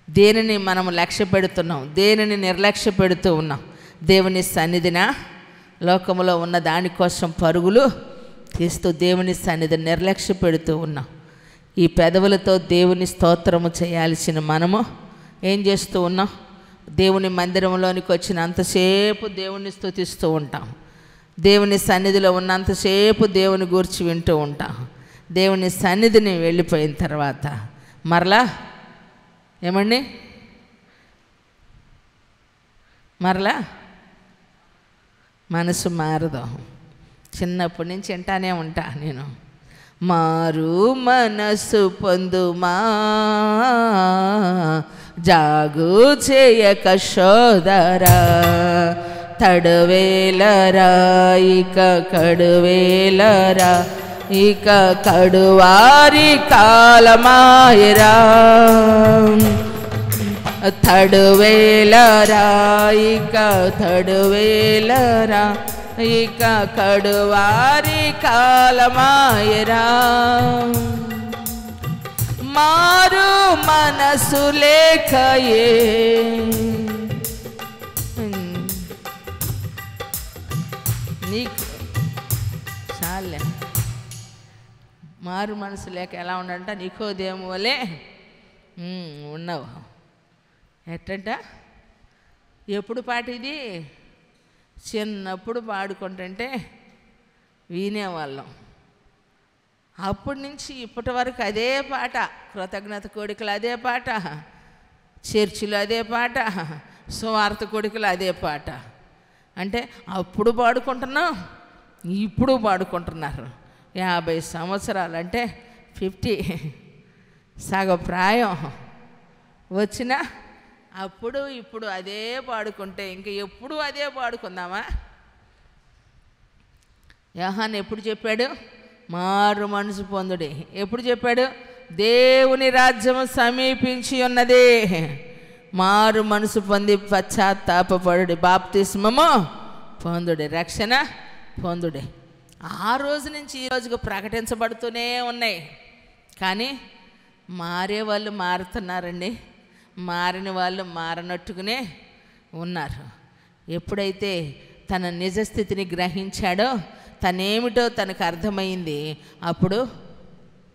దేనిని మనము లక్ష్య పెడుతున్నాం, దేనిని నిర్లక్ష్య పెడుతూ ఉన్నాం? దేవుని సన్నిధిన లోకములో ఉన్న దానికోసం పరుగులు తీస్తూ దేవుని సన్నిధిని నిర్లక్ష్య పెడుతూ ఉన్నాం. ఈ పెదవులతో దేవుని స్తోత్రము చేయాల్సిన మనము ఏం చేస్తూ ఉన్నాం? దేవుని మందిరంలోనికి వచ్చినంతసేపు దేవుని స్తుతిస్తూ ఉంటాం, దేవుని సన్నిధిలో ఉన్నంతసేపు దేవుని గూర్చి వింటూ ఉంటాం. దేవుని సన్నిధిని వెళ్ళిపోయిన తర్వాత మరలా ఏమండి, మరలా మనసు మారదు. చిన్నప్పటి నుంచి వింటానే ఉంటా నేను, మారు మనసు పొందుమా జాగు చేయక సోదరా, తడువేలరా ఇక కడువేలరా, ఇక కడువారి కాలమాయరా, తడువేలరా ఇక తడువేలరా, ఇక కడువారి కాలమాయరా. మారు మనసు లేకయే నీకు చాలే, మారు మనసు లేక ఎలా ఉండంట, నికోదేము వలే ఉన్నావు. ఎట్టంట, ఎప్పుడు పాట ఇది? చిన్నప్పుడు పాడుకుంటుంటే వినేవాళ్ళం. అప్పటి నుంచి ఇప్పటి వరకు అదే పాట, కృతజ్ఞత కోడికలు అదే పాట, చర్చిలో అదే పాట, సువార్త కోడికలు అదే పాట. అంటే అప్పుడు పాడుకుంటున్నాం, ఇప్పుడు పాడుకుంటున్నారు. 50 సంవత్సరాలు అంటే 50 సగ ప్రాయం వచ్చినా అప్పుడు ఇప్పుడు అదే పాడుకుంటే ఇంక ఎప్పుడు అదే పాడుకుందామా? యోహాను ఎప్పుడు చెప్పాడు? మారు మనసు పొందుడి. ఎప్పుడు చెప్పాడు? దేవుని రాజ్యము సమీపించి ఉన్నది, మారు మనసు పొంది పశ్చాత్తాపపడుడి, బాప్తిస్మము పొందుడి, రక్షణ పొందుడి. ఆ రోజు నుంచి ఈ రోజుకు ప్రకటించబడుతూనే ఉన్నాయి. కానీ మారే వాళ్ళు మారుతున్నారండి, మారిన వాళ్ళు మారనట్టుగానే ఉన్నారు. ఎప్పుడైతే తన నిజస్థితిని గ్రహించాడో, తనేమిటో తనకు అర్థమైంది, అప్పుడు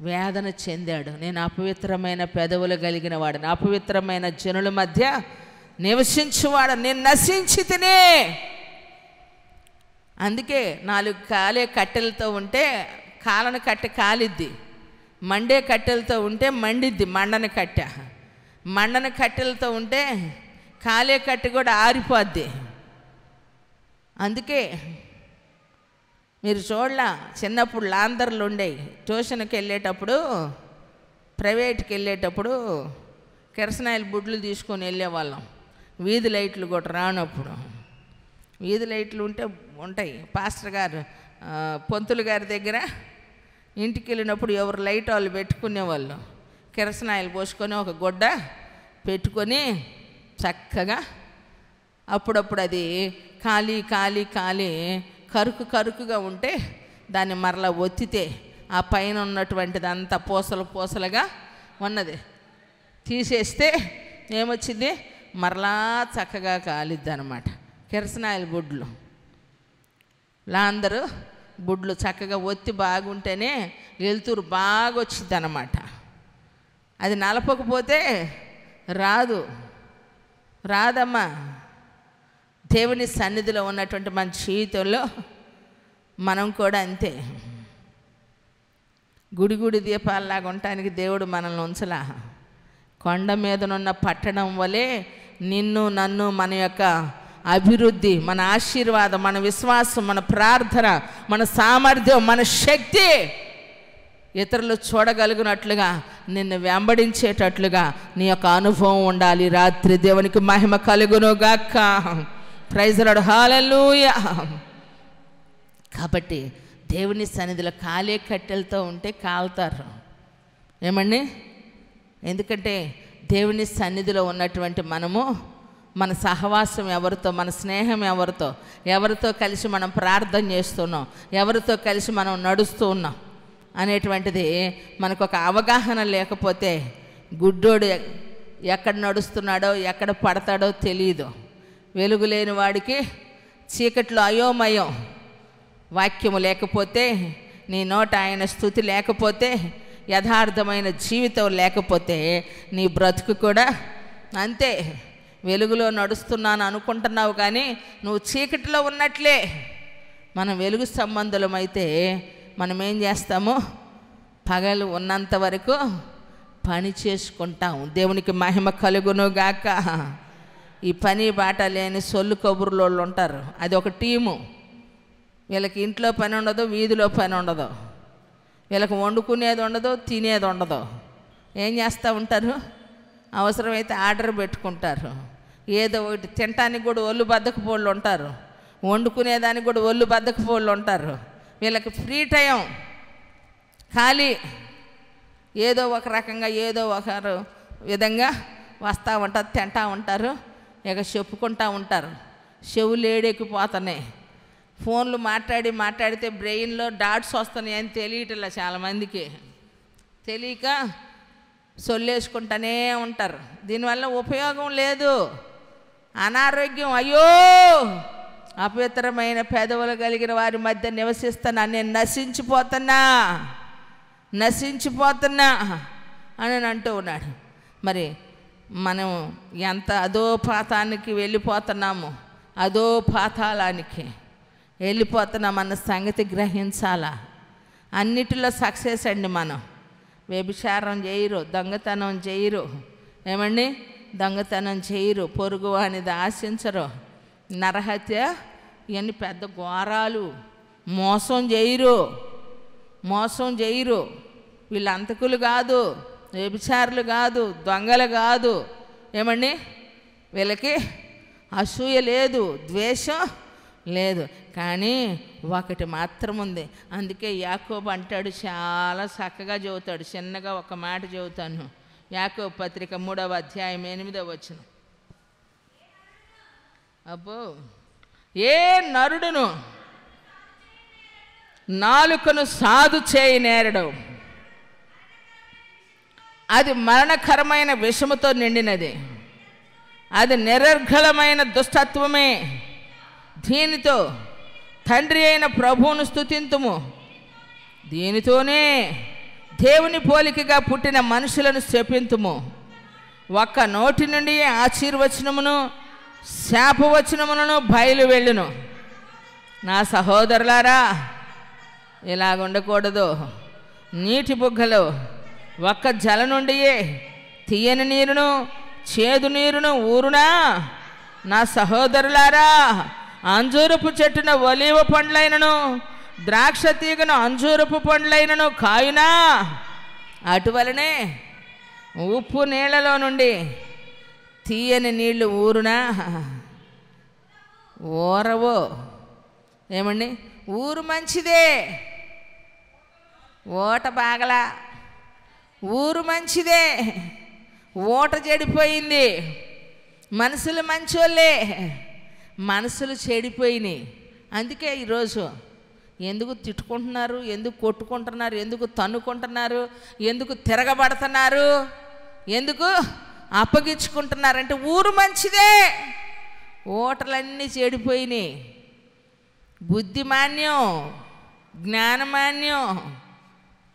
వేదన చెందాడు. నేను అపవిత్రమైన పెదవులు కలిగిన వాడిని, అపవిత్రమైన జనుల మధ్య నివసించువాడు, నేను నశించి తినే. అందుకే 4 కాలే కట్టెలతో ఉంటే కాలను కట్టె కాలిద్ది, మండే కట్టెలతో ఉంటే మండిద్ది మండని కట్టె, మండని కట్టెలతో ఉంటే కాలే కట్టె కూడా ఆరిపోద్ది. అందుకే మీరు చూడలా, చిన్నప్పుడు లాందర్లు ఉండేవి. ట్యూషన్కి వెళ్ళేటప్పుడు, ప్రైవేట్కి వెళ్ళేటప్పుడు కిరసనాయిల బుడ్లు తీసుకొని వెళ్ళేవాళ్ళం. వీధి లైట్లు కూడా రానప్పుడు, వీధి లైట్లు ఉంటాయి. పాస్టర్ గారు పొంతులు గారి దగ్గర ఇంటికి వెళ్ళినప్పుడు ఎవరు లైట్ వాళ్ళు పెట్టుకునేవాళ్ళు. కిరసనాయిలు పోసుకొని ఒక గుడ్డ పెట్టుకొని చక్కగా అప్పుడప్పుడు అది ఖాళీ ఖాళీ ఖాళీ కరుకుగా ఉంటే దాన్ని మరలా ఒత్తితే ఆ పైన ఉన్నటువంటిది అంతా పూసలుగా ఉన్నది తీసేస్తే ఏమొచ్చింది, మరలా చక్కగా కాలిద్ది అనమాట. కిరసనాయిల బుడ్లు అందరూ బుడ్లు చక్కగా ఒత్తి బాగుంటేనే వెలుతురు బాగా వచ్చింది అన్నమాట. అది నలపకపోతే రాదమ్మా. దేవుని సన్నిధిలో ఉన్నటువంటి మన జీవితంలో మనం కూడా అంతే. గుడి దీపాలలాగా ఉండటానికి దేవుడు మనల్ని ఉంచలా. కొండ మీదనున్న పట్టణం వలె నిన్ను నన్ను, మన యొక్క అభివృద్ధి, మన ఆశీర్వాదం, మన విశ్వాసం, మన ప్రార్థన, మన సామర్థ్యం, మన శక్తి ఇతరులు చూడగలిగినట్లుగా, నిన్ను వెంబడించేటట్లుగా నీ యొక్క అనుభవం ఉండాలి. రాత్రి దేవునికి మహిమ కలుగును గాక. ప్రైజ్ ది లార్డ్, హల్లెలూయా. కాబట్టి దేవుని సన్నిధిలో కాలే కట్టెలతో ఉంటే కాలుతారు. ఏమండి? ఎందుకంటే దేవుని సన్నిధిలో ఉన్నటువంటి మనము మన సహవాసం ఎవరితో, మన స్నేహం ఎవరితో, ఎవరితో కలిసి మనం ప్రార్థన చేస్తున్నాం, ఎవరితో కలిసి మనం నడుస్తూ ఉన్నాం అనేటువంటిది మనకు ఒక అవగాహన లేకపోతే గుడ్డోడు ఎక్కడ నడుస్తున్నాడో ఎక్కడ పడతాడో తెలియదు. వెలుగు లేని వాడికి చీకట్లో అయోమయం. వాక్యము లేకపోతే, నీ నోట ఆయన స్తుతి లేకపోతే, యథార్థమైన జీవితం లేకపోతే నీ బ్రతుకు కూడా అంతే. వెలుగులో నడుస్తున్నాను అనుకుంటున్నావు కానీ నువ్వు చీకటిలో ఉన్నట్లే. మనం వెలుగు సంబంధులమైతే మనం ఏం చేస్తాము? పగలు ఉన్నంత వరకు పని చేసుకుంటాం. దేవునికి మహిమ కలుగును గాక. ఈ పని బాట లేని సొల్లు కబుర్లోళ్ళు ఉంటారు, అది ఒక టీము. వీళ్ళకి ఇంట్లో పని ఉండదు, వీధిలో పని ఉండదు, వీళ్ళకి వండుకునేది ఉండదు, తినేది ఉండదు. ఏం చేస్తూ ఉంటారు? అవసరమైతే ఆర్డర్ పెట్టుకుంటారు. ఏదో ఒకటి తినటానికి కూడా ఒళ్ళు బద్దకపోళ్ళు ఉంటారు, వండుకునేదానికి కూడా ఒళ్ళు బద్దకపోళ్ళు ఉంటారు. వీళ్ళకి ఫ్రీ టైం, ఖాళీ. ఏదో ఒక రకంగా ఏదో ఒక విధంగా వస్తూ ఉంటారు, తింటూ ఉంటారు, ఇక చెప్పుకుంటూ ఉంటారు. చెవులు ఏడెక్కిపోతున్నాయి. ఫోన్లు మాట్లాడితే బ్రెయిన్లో డాట్స్ వస్తున్నాయి అని తెలియట్లా చాలామందికి. తెలియక సొల్లేసుకుంటూనే ఉంటారు. దీనివల్ల ఉపయోగం లేదు, అనారోగ్యం. అయ్యో, అపవిత్రమైన పెదవులు కలిగిన వారి మధ్య నివసిస్తున్నా, నేను నశించిపోతున్నా అని అంటూ ఉన్నాడు. మరి మనం ఎంత అధోపాతానికి వెళ్ళిపోతున్నాము, అధోపాతాళానికి వెళ్ళిపోతున్నామన్న సంగతి గ్రహించాలా. అన్నిటిలో సక్సెస్ అండి. మనం వ్యభిచారం చేయరు, దొంగతనం చేయరు, ఏమండి? దొంగతనం చేయరు, పొరుగు అనేది ఆశించరు, నరహత్య, ఇవన్నీ పెద్ద ఘోరాలు. మోసం చేయరు. వీళ్ళు అంతకులు కాదు, వ్యభిచారులు కాదు, దొంగలు కాదు, ఏమండి? వీళ్ళకి అసూయ లేదు, ద్వేషం లేదు. కానీ ఒకటి మాత్రం ఉంది. అందుకే యాకోబు అంటాడు, చాలా చక్కగా చెబుతాడు. చిన్నగా ఒక మాట చెబుతాను. యాకోబు పత్రిక 3వ అధ్యాయం 8వ వచనం. అబ్బో, ఏ నరుడును నాలుకను సాధు చేయనేరడు, అది మరణకరమైన విషముతో నిండినది, అది నిరర్ఘలమైన దుష్టత్వమే. దీనితో తండ్రి అయిన ప్రభువును స్తుతింతుము, దీనితోనే దేవుని పోలికగా పుట్టిన మనుషులను శపింతుము. ఒక్క నోటి నుండి ఆశీర్వచనమును శాపవచనములను బయలు వెళ్ళును. నా సహోదరులారా, ఇలాగుండకూడదు. నీటి బుగ్గలు ఒక్క జల నుండియే తీయని నీరును చేదు నీరును ఊరునా? నా సహోదరులారా, అంజూరపు చెట్టున ఒలీవ పండ్లైనను ద్రాక్ష తీగను అంజూరపు పండ్లైనను కాయునా? అటువలనే ఉప్పు నీళ్లలో నుండి తీయని నీళ్లు ఊరునా? ఊరవో. ఏమండి? ఊరు మంచిదే, ఓట బాగలా. ఊరు మంచిదే, ఓట చెడిపోయింది. మనసులు మంచోళ్ళే, మనసులు చెడిపోయినాయి. అందుకే ఈరోజు ఎందుకు తిట్టుకుంటున్నారు, ఎందుకు కొట్టుకుంటున్నారు, ఎందుకు తన్నుకుంటున్నారు, ఎందుకు తిరగబడుతున్నారు, ఎందుకు అప్పగించుకుంటున్నారంటే ఊరు మంచిదే, ఓటలన్నీ చెడిపోయినాయి. బుద్ధిమాన్యం, జ్ఞానమాన్యం,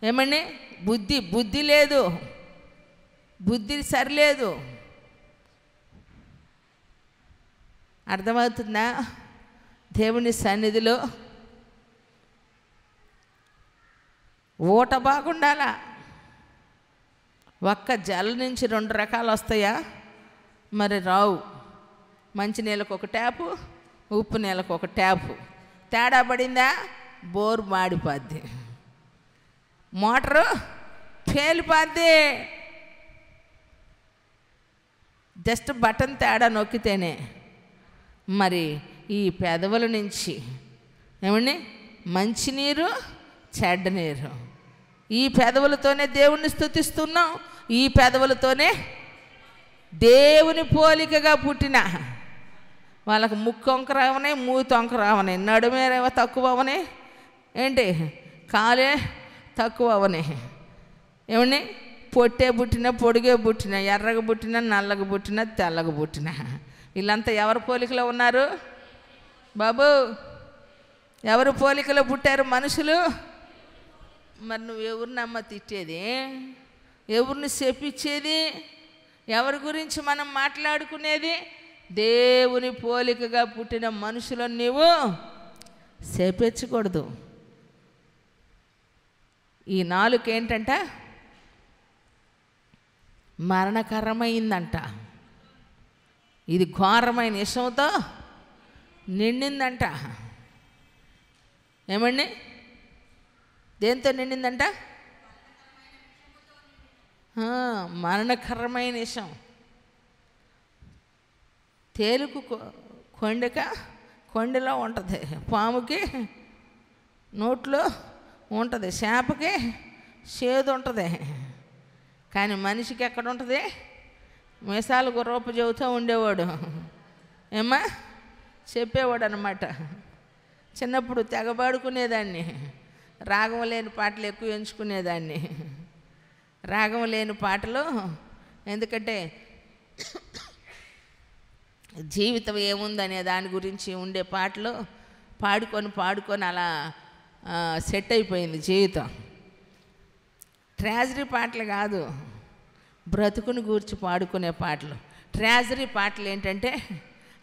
ఏమండి? బుద్ధి లేదు, బుద్ధి సరిలేదు. అర్థమవుతుందా? దేవుని సన్నిధిలో ఓట బాగుండాలా. ఒక్క జల నుంచి 2 రకాలు వస్తాయా? మరి రావు. మంచి నీళ్ళకు ఒక ట్యాపు, ఉప్పు నీళ్ళకు ఒక ట్యాపు. తేడా పడిందా బోరు మాడిపోద్ది, మోటరు పేలిపోద్ది. జస్ట్ బటన్ తేడా నొక్కితేనే. మరి ఈ పెదవుల నుంచి ఏమండి మంచినీరు చెడ్డ నీరు ఈ పెదవులతోనే దేవుణ్ణి స్తుతిస్తున్నాం, ఈ పెదవులతోనే దేవుని పోలికగా పుట్టిన వాళ్ళకు ముక్కు వంకర అవనే, మూతి వంకర అవనే, నడుమే తక్కువ అవనే, ఏంటి కాలే తక్కువ అవనే, ఏమని పొట్టే పుట్టిన, పొడిగే పుట్టిన, ఎర్రగా పుట్టిన, నల్లగా పుట్టిన, తెల్లగా పుట్టిన, వీళ్ళంతా ఎవరి పోలికలో ఉన్నారు బాబు? ఎవరి పోలికలో పుట్టారు మనుషులు? మరి నువ్వు ఎవరినమ్మ తిట్టేది? ఎవరిని శపించేది? ఎవరి గురించి మనం మాట్లాడుకునేది? దేవుని పోలికగా పుట్టిన మనుషులను నీవు శపించకూడదు. ఈ నాలుక ఏంటంట? మరణకరమైందంట. ఇది ఘోరమైన విషంతో నిండిందంట. ఏమండి? దేంతో నిండిందంట? మరణకరమైన విషం. తేలుకు కొండలో ఉంటుంది, పాముకి నోట్లో ఉంటుంది, చేపకి చేదు ఉంటుంది, కానీ మనిషికి ఎక్కడ ఉంటుంది? మీసాలు గుర్రపు చెబుతూ ఉండేవాడు, ఏమ్మా చెప్పేవాడు అన్నమాట. చిన్నప్పుడు తెగబాడుకునేదాన్ని, రాగం లేని పాటలు ఎక్కువ ఎంచుకునేదాన్ని. రాగం లేని పాటలు, ఎందుకంటే జీవితం ఏముందనే దాని గురించి ఉండే పాటలు పాడుకొని అలా సెట్ అయిపోయింది జీవితం. ట్రాజడీ పాటలు కాదు, బ్రతుకుని గూర్చి పాడుకునే పాటలు. ట్రాజడీ పాటలు ఏంటంటే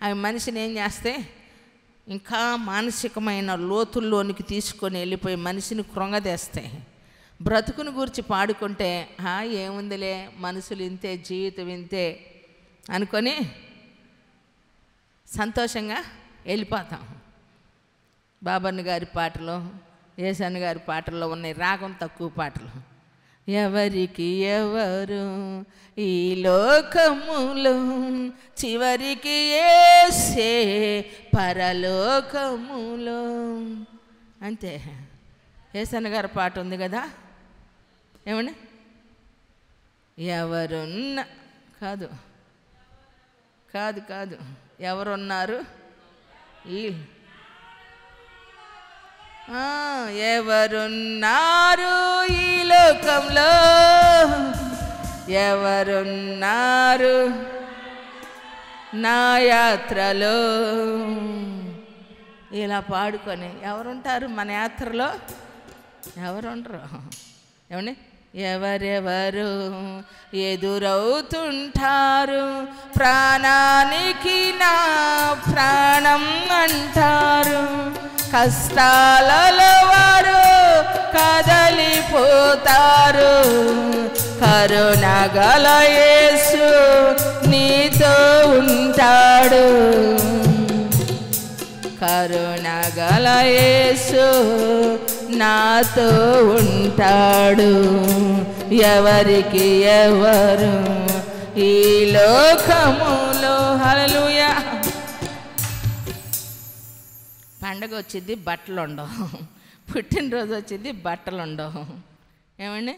అవి మనిషిని ఏం చేస్తే ఇంకా మానసికమైన లోతుల్లోనికి తీసుకొని వెళ్ళిపోయి మనిషిని కృంగదేస్తాయి. బ్రతుకుని గురించి పాడుకుంటే ఏముందిలే, మనుషులు ఇంతే, జీవితం ఇంతే అనుకొని సంతోషంగా వెళ్ళిపోతాం. బాబన్న గారి పాటలు, యేసన్న గారి పాటల్లో ఉన్నాయి రాగం తక్కువ పాటలు. ఎవరికి ఎవరు ఈ లోకములో, చివరికి యేసే పరలోకములో, అంతే. యేసన్న గారి పాట ఉంది కదా, ఏమండి? ఎవరున్న కాదు కాదు కాదు ఎవరున్నారు ఈ ఎవరున్నారు ఈ లోకంలో, ఎవరున్నారు నా యాత్రలో, ఇలా పాడుకొని ఎవరుంటారు మన యాత్రలో? ఎవరుండరు. ఏమండి? ఎవరెవరు ఎదురవుతుంటారు, ప్రాణానికి నా ప్రాణం అంటారు, కష్టాలలో వారు కదలిపోతారు, కరుణగల యేసు నీతో ఉంటాడు, కరుణగల యేసు నాతో ఉంటాడు. ఎవరికి ఎవరు ఈ లోకములో. హల్లెలూయా. పండగ వచ్చింది బట్టలు ఉండవు, పుట్టినరోజు వచ్చింది బట్టలు ఉండవు. ఏమండి?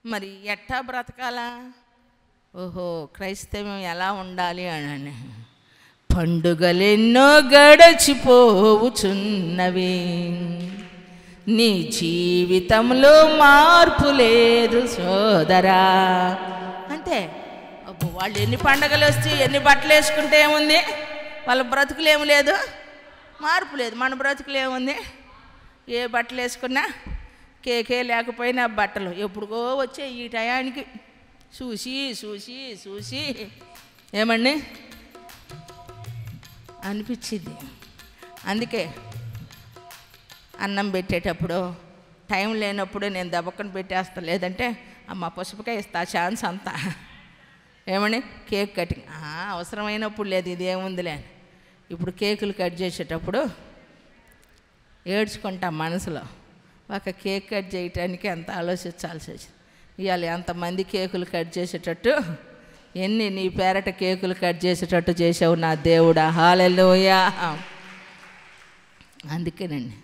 మరి ఎట్టా బ్రతకాలా? ఓహో, క్రైస్తవం ఎలా ఉండాలి అని. పండుగలెన్నో గడచిపోవుచున్నవి, నీ జీవితంలో మార్పు లేదు సోదరా. అంతే. వాళ్ళు ఎన్ని పండగలు వస్తే ఎన్ని బట్టలు వేసుకుంటే ఏముంది, వాళ్ళ బ్రతుకులు ఏమి లేదు, మార్పు లేదు. మన బ్రతుకులు ఏముంది, ఏ బట్టలు వేసుకున్నా కేకే లేకపోయినా బట్టలు ఎప్పుడుకో వచ్చే ఈ టయానికి చూసి చూసి చూసి ఏమండి అనిపించింది. అందుకే అన్నం పెట్టేటప్పుడు టైం లేనప్పుడు నేను దెబ్బకని పెట్టేస్తా, లేదంటే అమ్మ పసుపుకాయ ఇస్తా ఛాన్స్ అంతా. ఏమని కేక్ కటింగ్ అవసరమైనప్పుడు లేదు, ఇది ఏముందిలే. ఇప్పుడు కేకులు కట్ చేసేటప్పుడు ఏడ్చుకుంటాం మనసులో, ఒక కేక్ కట్ చేయటానికి ఎంత ఆలోచించాల్సి వచ్చింది. ఇవాళ ఎంతమంది కేకులు కట్ చేసేటట్టు, ఎన్ని నీ పేరట కేకులు కట్ చేసేటట్టు చేసావు నా దేవుడా. హల్లెలూయా. అందుకేనండి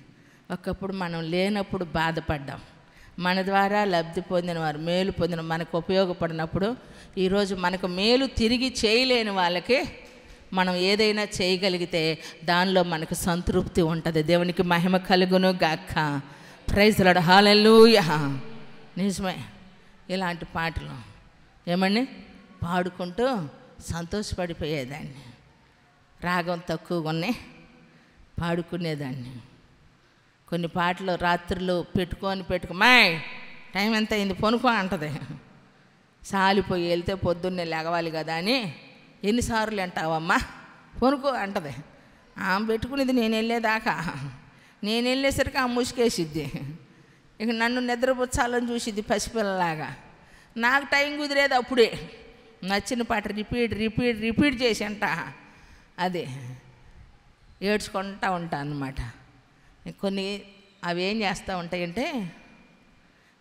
ఒకప్పుడు మనం లేనప్పుడు బాధపడ్డాం, మన ద్వారా లబ్ధి పొందిన వారు, మేలు పొందిన, మనకు ఉపయోగపడినప్పుడు, ఈరోజు మనకు మేలు తిరిగి చేయలేని వాళ్ళకి మనం ఏదైనా చేయగలిగితే దానిలో మనకు సంతృప్తి ఉంటుంది. దేవునికి మహిమ కలుగును గాక. ప్రైజ్ లార్డ్, హల్లెలూయా. నిజమే, ఇలాంటి పాటలు ఏమండి పాడుకుంటూ సంతోషపడిపోయేదాన్ని. రాగం తక్కువగా ఉన్నాయి, పాడుకునేదాన్ని. కొన్ని పాటలు రాత్రులు మాయ్ టైం ఎంత అయింది పొనుకో అంటది. సాలిపోయి వెళ్తే పొద్దున్నే లేగవాలి కదా అని ఎన్నిసార్లు అంటావమ్మా పొనుకో అంటది. ఆమె పెట్టుకునేది నేను వెళ్ళేదాకా. నేను వెళ్ళేసరికి ఆ ముసుకేసిద్ది. ఇక నన్ను నిద్రపుచ్చాలని చూసిద్ది పసిపిల్లలాగా. నాకు టైం కుదిరేది అప్పుడే. నచ్చిన పాట రిపీట్ చేసి అంట అది ఏడ్చుకుంటూ ఉంటాను అన్నమాట. కొన్ని అవి ఏం చేస్తూ ఉంటాయంటే,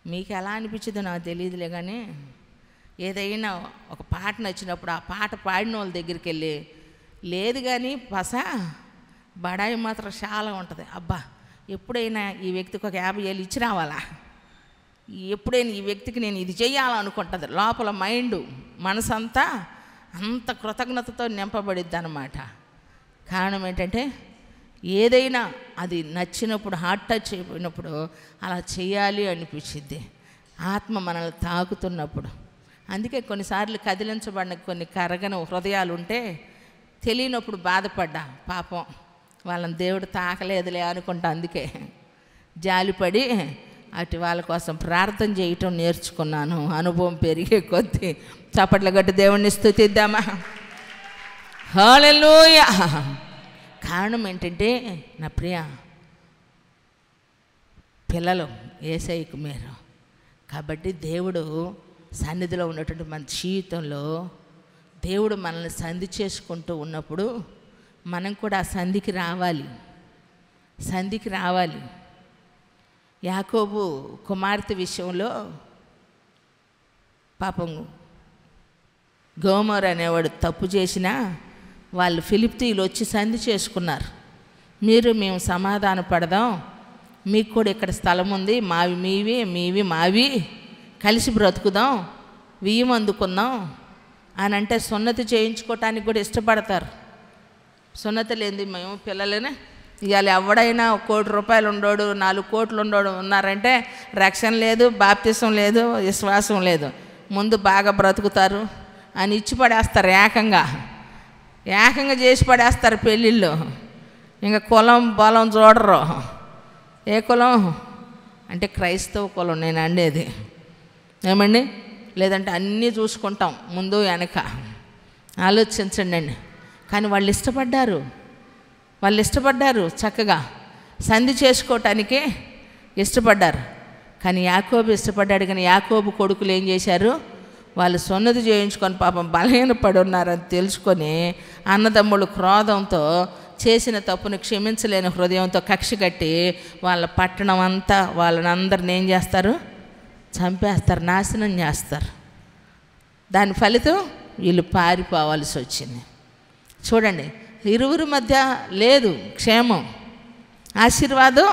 మీకు ఎలా అనిపించిందో నాకు తెలియదులే కానీ, ఏదైనా ఒక పాట నచ్చినప్పుడు ఆ పాట పాడిన వాళ్ళ దగ్గరికి వెళ్ళి, లేదు కానీ బడాయి మాత్రం చాలా ఉంటుంది. అబ్బా ఎప్పుడైనా ఈ వ్యక్తికి ఒక 50,000 ఇచ్చి రావాలా, ఎప్పుడైనా ఈ వ్యక్తికి నేను ఇది చెయ్యాలనుకుంటుంది. లోపల మనసంతా అంత కృతజ్ఞతతో నింపబడిద్ది అన్నమాట. కారణం ఏంటంటే, ఏదైనా అది నచ్చినప్పుడు, హార్ట్ టచ్ అయిపోయినప్పుడు అలా చేయాలి అనిపించింది, ఆత్మ మనల్ని తాకుతున్నప్పుడు. అందుకే కొన్నిసార్లు కదిలించబడిన కొన్ని కరగని హృదయాలు ఉంటే తెలియనప్పుడు బాధపడ్డా, పాపం వాళ్ళని దేవుడు తాకలేదులే అనుకుంటా. అందుకే జాలిపడి అటు వాళ్ళ కోసం ప్రార్థన చేయటం నేర్చుకున్నాను. అనుభవం పెరిగే కొద్దీ చప్పట్ల గట్టి దేవుణ్ణి స్తుతిద్దామా. హల్లెలూయా. కారణం ఏంటంటే, నా ప్రియ పిల్లలు యేసయ్యకు మేరు కాబట్టి దేవుడు సన్నిధిలో ఉన్నటువంటి మన జీవితంలో దేవుడు మనల్ని సంధి చేసుకుంటూ ఉన్నప్పుడు మనం కూడా ఆ సంధికి రావాలి. యాకోబు కుమార్తె విషయంలో పాపం గోమర్ అనేవాడు తప్పు చేసినా వాళ్ళు ఫిలిప్తీయులు వచ్చి సంధి చేసుకున్నారు. మేము సమాధాన పడదాం, మీకు కూడా ఇక్కడ స్థలం ఉంది, మావి మీవి, మీవి మావి, కలిసి బ్రతుకుదాం, బియ్యం అందుకుందాం అని అంటే సున్నతి చేయించుకోవటానికి కూడా ఇష్టపడతారు. సున్నతి లేనిది మేము పిల్లలనే ఇవాళ ఎవడైనా 1 కోటి రూపాయలు ఉండోడు, 4 కోట్లు ఉండోడు ఉన్నారంటే రక్షణ లేదు, బాప్తిసం లేదు, విశ్వాసం లేదు, ముందు బాగా బ్రతుకుతారు అని ఇచ్చి పడేస్తారు. ఏకంగా చేసి పడేస్తారు పెళ్ళిళ్ళు. ఇంకా కులం బలం చూడరు. ఏ కులం అంటే క్రైస్తవ కులం నేను అనేది, ఏమండి? లేదంటే అన్నీ చూసుకుంటాం ముందు వెనక. ఆలోచించండి అండి. కానీ వాళ్ళు ఇష్టపడ్డారు చక్కగా సంధి చేసుకోవటానికే ఇష్టపడ్డారు. కానీ యాకోబు ఇష్టపడ్డాడు. కానీ యాకోబు కొడుకులు ఏం చేశారు? వాళ్ళు సున్నతి చేయించుకొని పాపం బలహీనపడి ఉన్నారని తెలుసుకొని అన్నదమ్ముళ్ళు క్రోధంతో చేసిన తప్పును క్షమించలేని హృదయంతో కక్ష కట్టి వాళ్ళ పట్టణం అంతా వాళ్ళని అందరిని ఏం చేస్తారు? చంపేస్తారు, నాశనం చేస్తారు. దాని ఫలితం వీళ్ళు పారిపోవాల్సి వచ్చింది. చూడండి, ఇరువురి మధ్య లేదు క్షేమం, ఆశీర్వాదం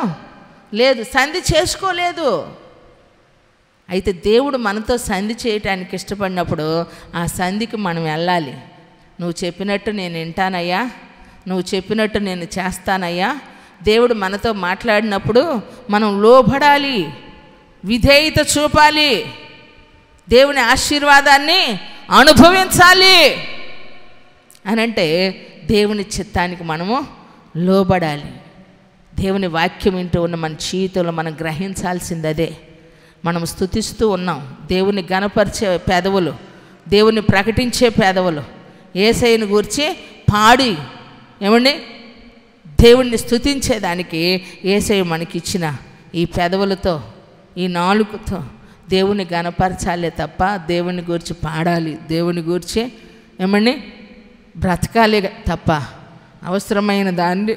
లేదు, సంధి చేసుకోలేదు. అయితే దేవుడు మనతో సంధి చేయటానికి ఇష్టపడినప్పుడు ఆ సంధికి మనం వెళ్ళాలి. నువ్వు చెప్పినట్టు నేను వింటానయ్యా, నువ్వు చెప్పినట్టు నేను చేస్తానయ్యా. దేవుడు మనతో మాట్లాడినప్పుడు మనం లోబడాలి, విధేయత చూపాలి, దేవుని ఆశీర్వాదాన్ని అనుభవించాలి అనంటే దేవుని చిత్తానికి మనము లోబడాలి. దేవుని వాక్యం వింటూ ఉన్న మన జీవితంలో మనం గ్రహించాల్సింది అదే. మనం స్తుతిస్తూ ఉన్నాం, దేవుని గణపరిచే పెదవులు, దేవుని ప్రకటించే పెదవులు, యేసయ్యను గూర్చి పాడి ఏమండి దేవుణ్ణి స్తుతించేదానికి యేసయ్య మనకిచ్చిన ఈ పెదవులతో, ఈ నాలుకతో దేవుని గణపరచాలే తప్ప దేవుని గురించి పాడాలి, దేవుని గురించి ఏమండి బ్రతకాలి తప్ప అవసరమైన దాన్ని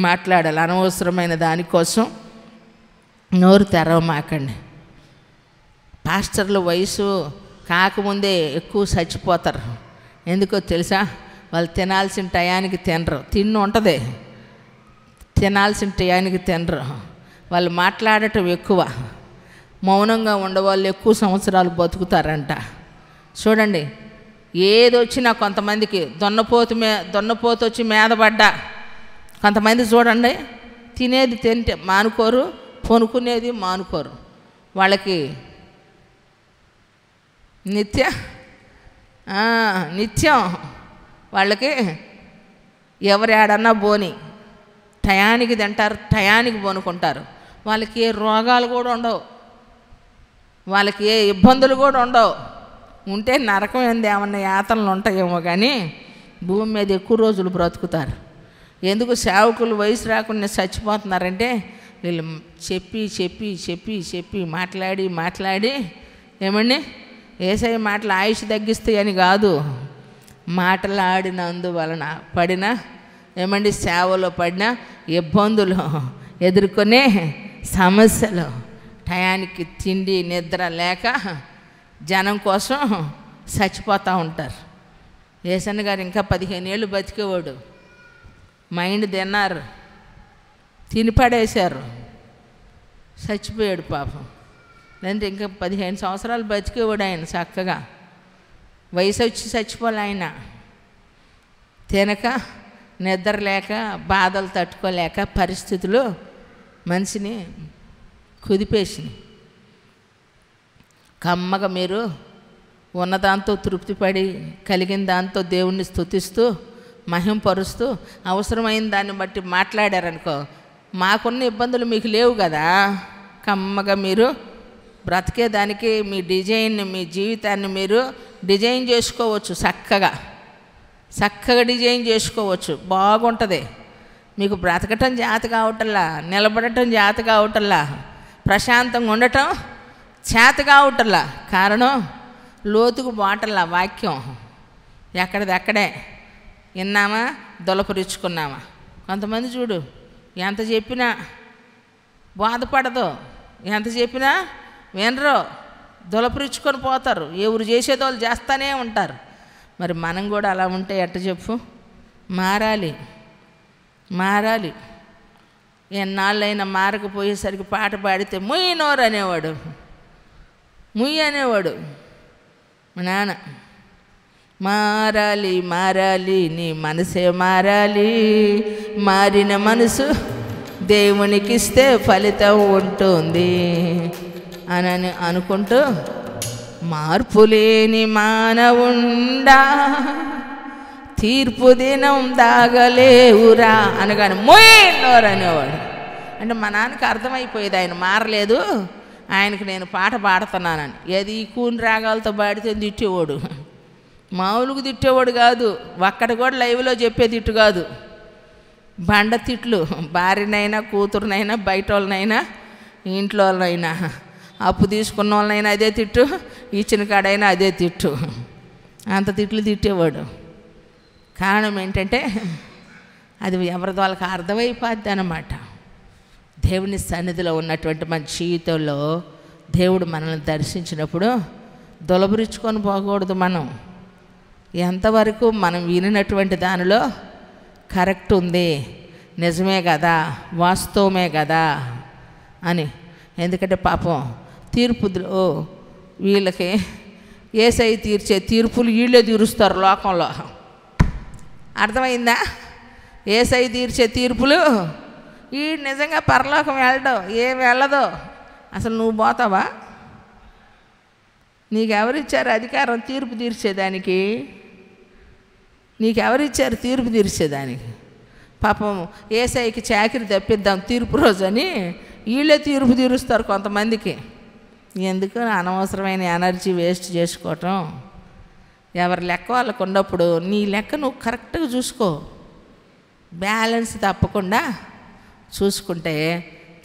మాట్లాడాలి. అనవసరమైన దానికోసం నోరు తెరవమాకండి. పాస్టర్ల వయసు కాకముందే ఎక్కువ చచ్చిపోతారు. ఎందుకో తెలుసా? వాళ్ళు తినాల్సిన టయానికి తినరు. తిండి ఉంటుంది, తినాల్సిన టయానికి తినరు. వాళ్ళు మాట్లాడటం ఎక్కువ, మౌనంగా ఉండేవాళ్ళు ఎక్కువ సంవత్సరాలు బతుకుతారంట. చూడండి, ఏదొచ్చినా కొంతమందికి దున్నపోతు వచ్చి మీదపడ్డా, కొంతమంది చూడండి తినేది తింటే మానుకోరు, పొనుకునేది మానుకోరు. వాళ్ళకి నిత్యం వాళ్ళకి ఎవరు ఏడన్నా బోని టయానికి తింటారు, టయానికి పోనుకుంటారు. వాళ్ళకి ఏ రోగాలు కూడా ఉండవు, వాళ్ళకి ఏ ఇబ్బందులు కూడా ఉండవు. ఉంటే నరకం ఏంది, ఏమన్నా యాతనలు ఉంటాయేమో కానీ భూమి మీద ఎక్కువ రోజులు బ్రతుకుతారు. ఎందుకు సేవకులు వయసు రాకుండా చచ్చిపోతున్నారంటే వీళ్ళు చెప్పి చెప్పి చెప్పి చెప్పి మాట్లాడి ఏమండి యేసయ్య మాటలు ఆయుష్ తగ్గిస్తాయని కాదు, మాటలాడినందువలన పడిన ఏమండి సేవలో పడిన ఇబ్బందులు, ఎదుర్కొనే సమస్యలు, టయానికి తిండి నిద్ర లేక జనం కోసం చచ్చిపోతూ ఉంటారు. యేసన్న గారు ఇంకా 15 ఏళ్ళు బతికేవాడు. మైండ్ తిన్నారు, తిని పడేశారు, చచ్చిపోయాడు పాపం. లేదంటే ఇంకా 15 సంవత్సరాలు బతికేవాడు ఆయన చక్కగా. వయసు వచ్చి చచ్చిపోలే ఆయన. తినక నిద్ర లేక బాధలు తట్టుకోలేక పరిస్థితులు మనిషిని కుదిపేసినాయి. కమ్మగా మీరు ఉన్నదాంతో తృప్తిపడి కలిగిన దాంతో దేవుణ్ణి స్తుతిస్తూ మహింపరుస్తూ అవసరమైన దాన్ని బట్టి మాట్లాడారనుకో, మాకున్న ఇబ్బందులు మీకు లేవు కదా. కమ్మగా మీరు బ్రతికేదానికి మీ డిజైన్ని, మీ జీవితాన్ని మీరు డిజైన్ చేసుకోవచ్చు. చక్కగా డిజైన్ చేసుకోవచ్చు, బాగుంటుంది. మీకు బ్రతకటం చేత కావటల్లా, నిలబడటం చేత కావటల్లా, ప్రశాంతంగా ఉండటం చేత కావటల్లా. కారణం లోతుకు బాటల్లా వాక్యం ఎక్కడిదక్కడే విన్నామా, దొలపరుచుకున్నామా. కొంతమంది చూడు ఎంత చెప్పినా బాధపడదు, ఎంత చెప్పినా వినరు, దొలపరుచుకొని పోతారు. ఎవరు చేసేది వాళ్ళు చేస్తూనే ఉంటారు. మరి మనం కూడా అలా ఉంటే ఎట్ట చెప్పు? మారాలి. ఎన్నాళ్ళైనా మారకపోయేసరికి పాట పాడితే ముయ్యి నోరు అనేవాడు మా నాన్న. మారాలి నీ మనసే మారాలి, మారిన మనసు దేవునికిస్తే ఫలితం ఉంటుంది అని అనుకుంటూ మార్పులేని మానవుండా తీర్పు దినం దాగలేవురా అనగానే మోయినోరు అనేవాడు. అంటే మా నాన్నకి అర్థమైపోయేది ఆయన మారలేదు, ఆయనకి నేను పాట పాడుతున్నానని. ఏది ఈ కూని రాగాలతో పాడితే తిట్టేవాడు, మామూలుగా తిట్టేవాడు కాదు. ఒక్కటి కూడా లైవ్లో చెప్పే తిట్టు కాదు, బండ తిట్లు. భార్యనైనా కూతురునైనా బయట వాళ్ళనైనా ఇంట్లో వాళ్ళనైనా, అప్పు తీసుకున్న వాళ్ళనైనా అదే తిట్టు, ఇచ్చిన కాడైనా అదే తిట్టు. అంత తిట్లు తిట్టేవాడు. కారణం ఏంటంటే అది ఎవరిది వాళ్ళకి అర్థమైపోద్ది అన్నమాట. దేవుని సన్నిధిలో ఉన్నటువంటి మన జీవితంలో దేవుడు మనల్ని దర్శించినప్పుడు దొలబరుచుకొని పోకూడదు. మనం ఎంతవరకు మనం వినినటువంటి దానిలో కరెక్ట్ ఉంది, నిజమే కదా, వాస్తవమే కదా అని. ఎందుకంటే పాపం తీర్పులో వీళ్ళకి యేసయ్య తీర్చే తీర్పులు వీళ్ళే తీరుస్తారు లోకంలో. అర్థమైందా? యేసయ్య తీర్చే తీర్పులు ఈ నిజంగా పరలోకం వెళ్ళడం ఏమి వెళ్ళదో. అసలు నువ్వు పోతావా? నీకెవరిచ్చారు అధికారం తీర్పు తీర్చేదానికి? నీకెవరిచ్చారు తీర్పు తీర్చేదానికి? పాపం యేసయ్యకి చాకిరి తప్పిద్దాం తీర్పు రోజు అని వీళ్ళే తీర్పు తీరుస్తారు కొంతమందికి. ఎందుకు అనవసరమైన ఎనర్జీ వేస్ట్ చేసుకోవటం? ఎవరి లెక్క వాళ్ళకు ఉన్నప్పుడు నీ లెక్క నువ్వు కరెక్ట్గా చూసుకో, బ్యాలెన్స్ తప్పకుండా చూసుకుంటే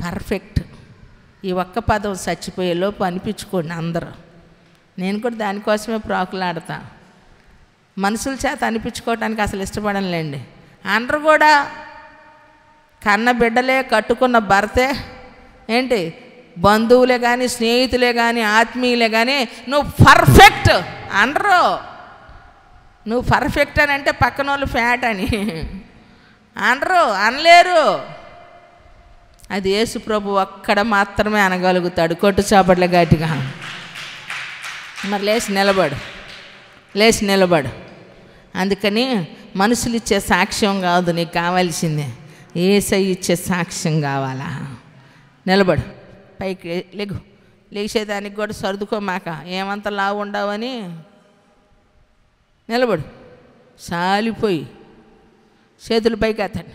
పర్ఫెక్ట్. ఈ ఒక్క పదం చచ్చిపోయేలోపు అనిపించుకోండి అందరూ. నేను కూడా దానికోసమే ప్రాకులాడతా. మనుషుల చేత అనిపించుకోవటానికి అసలు ఇష్టపడనులేండి. అందరూ కూడా కన్న బిడ్డలే, కట్టుకున్న భర్తే ఏంటి, బంధువులే కానీ స్నేహితులే కానీ ఆత్మీయులే కానీ నువ్వు పర్ఫెక్ట్ అనరు. నువ్వు పర్ఫెక్ట్ అని అంటే పక్కన వాళ్ళు ఫ్యాట్ అని అనరు, అనలేరు. అది యేసు ప్రభు ఒక్కడ మాత్రమే అనగలుగుతాడు. కొట్టు చాపట్ల గట్టిగా. మరి లేచి నిలబడు. అందుకని మనుషులు ఇచ్చే సాక్ష్యం కాదు నీకు కావాల్సిందే, యేసయ్య ఇచ్చే సాక్ష్యం కావాలా. నిలబడు, పైకి లేచేదానికి కూడా సర్దుకోమాక, ఏమంత లావు ఉండవని. నిలబడు, సాలిపోయి చేతులు పైకి ఎత్తండి.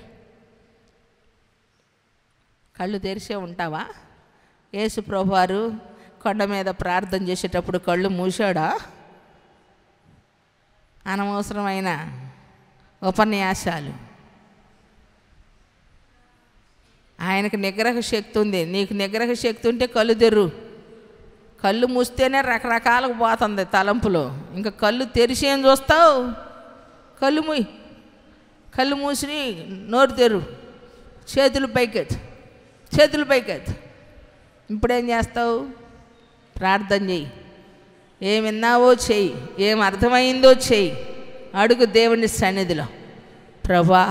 కళ్ళు తెరిచే ఉంటావా? యేసు ప్రభువారు కొండ మీద ప్రార్థన చేసేటప్పుడు కళ్ళు మూసాడా? అనవసరమైన ఉపన్యాసాలు. ఆయనకు నిగ్రహ శక్తి ఉంది, నీకు నిగ్రహ శక్తి ఉంటే కళ్ళు తెర్రు. కళ్ళు మూస్తేనే రకరకాలకు పోతుంది తలంపులో, ఇంకా కళ్ళు తెరిచి ఏం చూస్తావు? కళ్ళు మూసి నోరు తెరు, చేతులు పైకెత్తు. ఇప్పుడేం చేస్తావు? ప్రార్థన చెయ్యి. ఏం విన్నావో చెయ్యి, ఏం అర్థమైందో చెయ్యి. అడుగు దేవుని సన్నిధిలో, ప్రభా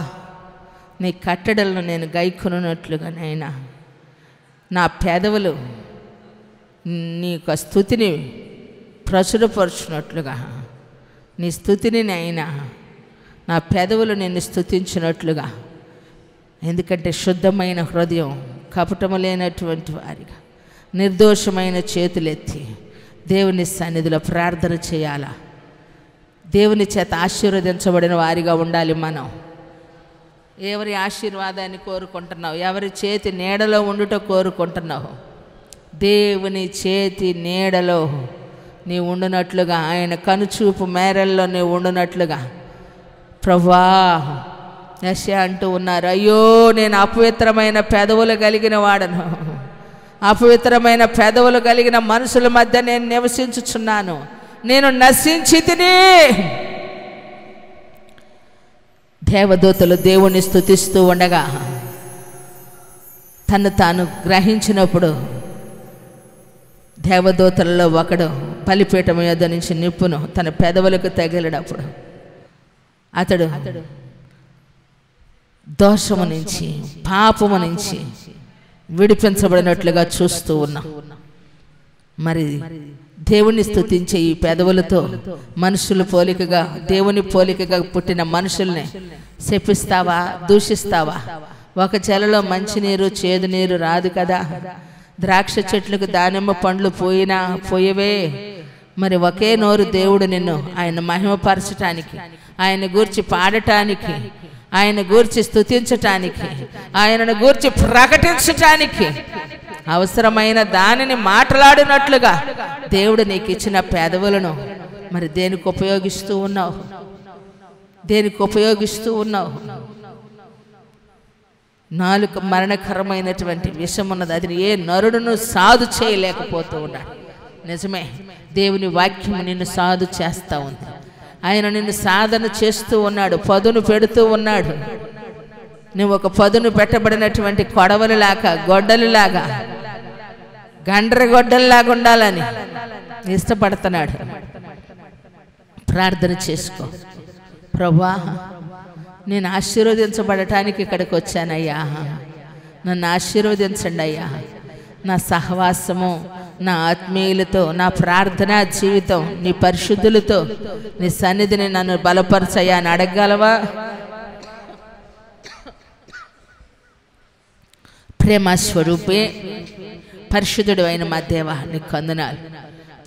నీ కట్టడలను నేను గైకొనున్నట్లుగా నైనా నా పెదవులు నీ యొక్క స్తుతిని ప్రచురపరుచున్నట్లుగా, నీ స్తుతిని నైనా నా పెదవులు నిన్ను స్తుతించినట్లుగా. ఎందుకంటే శుద్ధమైన హృదయం, కపటము లేనటువంటి వారిగా నిర్దోషమైన చేతులెత్తి దేవుని సన్నిధిలో ప్రార్థన చేయాలా. దేవుని చేత ఆశీర్వదించబడిన వారిగా ఉండాలి మనం. ఎవరి ఆశీర్వాదాన్ని కోరుకుంటున్నావు? ఎవరి చేతి నీడలో ఉండుట కోరుకుంటున్నావు? దేవుని చేతి నీడలో నీ ఉండునట్లుగా, ఆయన కనుచూపు మేరల్లో నీ ఉండునట్లుగా. ప్రభువా, యెషయా అంటూ ఉన్నారు, అయ్యో నేను అపవిత్రమైన పెదవులు కలిగిన వాడను, అపవిత్రమైన పెదవులు కలిగిన మనుషుల మధ్య నేను నివసించుచున్నాను, నేను నశించి తిని. దేవదూతలు దేవుణ్ణి స్తుతిస్తూ ఉండగా తను తాను గ్రహించినప్పుడు దేవదూతలలో ఒకడు బలిపీఠం యొద్ద నుంచి నిప్పును తన పెదవులకు తగిలినప్పుడు అతడు దోషము నుంచి, పాపము నుంచి విడిపించబడినట్లుగా చూస్తూ ఉన్నా. మరి దేవుణ్ణి స్తుతించే ఈ పెదవులతో మనుషుల పోలికగా, దేవుని పోలికగా పుట్టిన మనుషుల్ని శపిస్తావా, దూషిస్తావా? ఒక చెలలో మంచినీరు చేదు నీరు రాదు కదా. ద్రాక్ష చెట్లకు దానిమ్మ పండ్లు పోయవే. మరి ఒకే నోరు దేవుడు నిన్ను ఆయన మహిమపరచటానికి, ఆయన గూర్చి పాడటానికి, ఆయన గూర్చి స్తుతించటానికి, ఆయనను గూర్చి ప్రకటించటానికి అవసరమైన దానిని మాట్లాడినట్లుగా దేవుడు నీకు ఇచ్చిన పెదవులను మరి దేనికి ఉపయోగిస్తూ ఉన్నావు? నాలుక మరణకరమైనటువంటి విషం ఉన్నది, అది ఏ నరుడును సాధు చేయలేకపోతూ ఉన్నాడు. నిజమే, దేవుని వాక్యము నిన్ను సాధు చేస్తూ ఉంది. ఆయన నిన్ను సాధన చేస్తూ ఉన్నాడు, పదును పెడుతూ ఉన్నాడు. నువ్వు ఒక పదును పెట్టబడినటువంటి కొడవలిలాగా, గొడ్డలిలాగా, గండ్రగొడ్డలిలాగా ఉండాలని ఇష్టపడుతున్నాడు. ప్రార్థన చేసుకో, ప్రభువా నేను ఆశీర్వదించబడటానికి ఇక్కడికి వచ్చానయ్యా, నన్ను ఆశీర్వదించండి అయ్యా. నా సహవాసము, నా ఆత్మీయులతో, నా ప్రార్థనా జీవితం నీ పరిశుద్ధులతో నీ సన్నిధిని నన్ను బలపరచయ్యా అని అడగగలవా? ప్రేమ స్వరూపే, పరిశుద్ధుడు అయిన మా దేవా నీకు వందనాలు.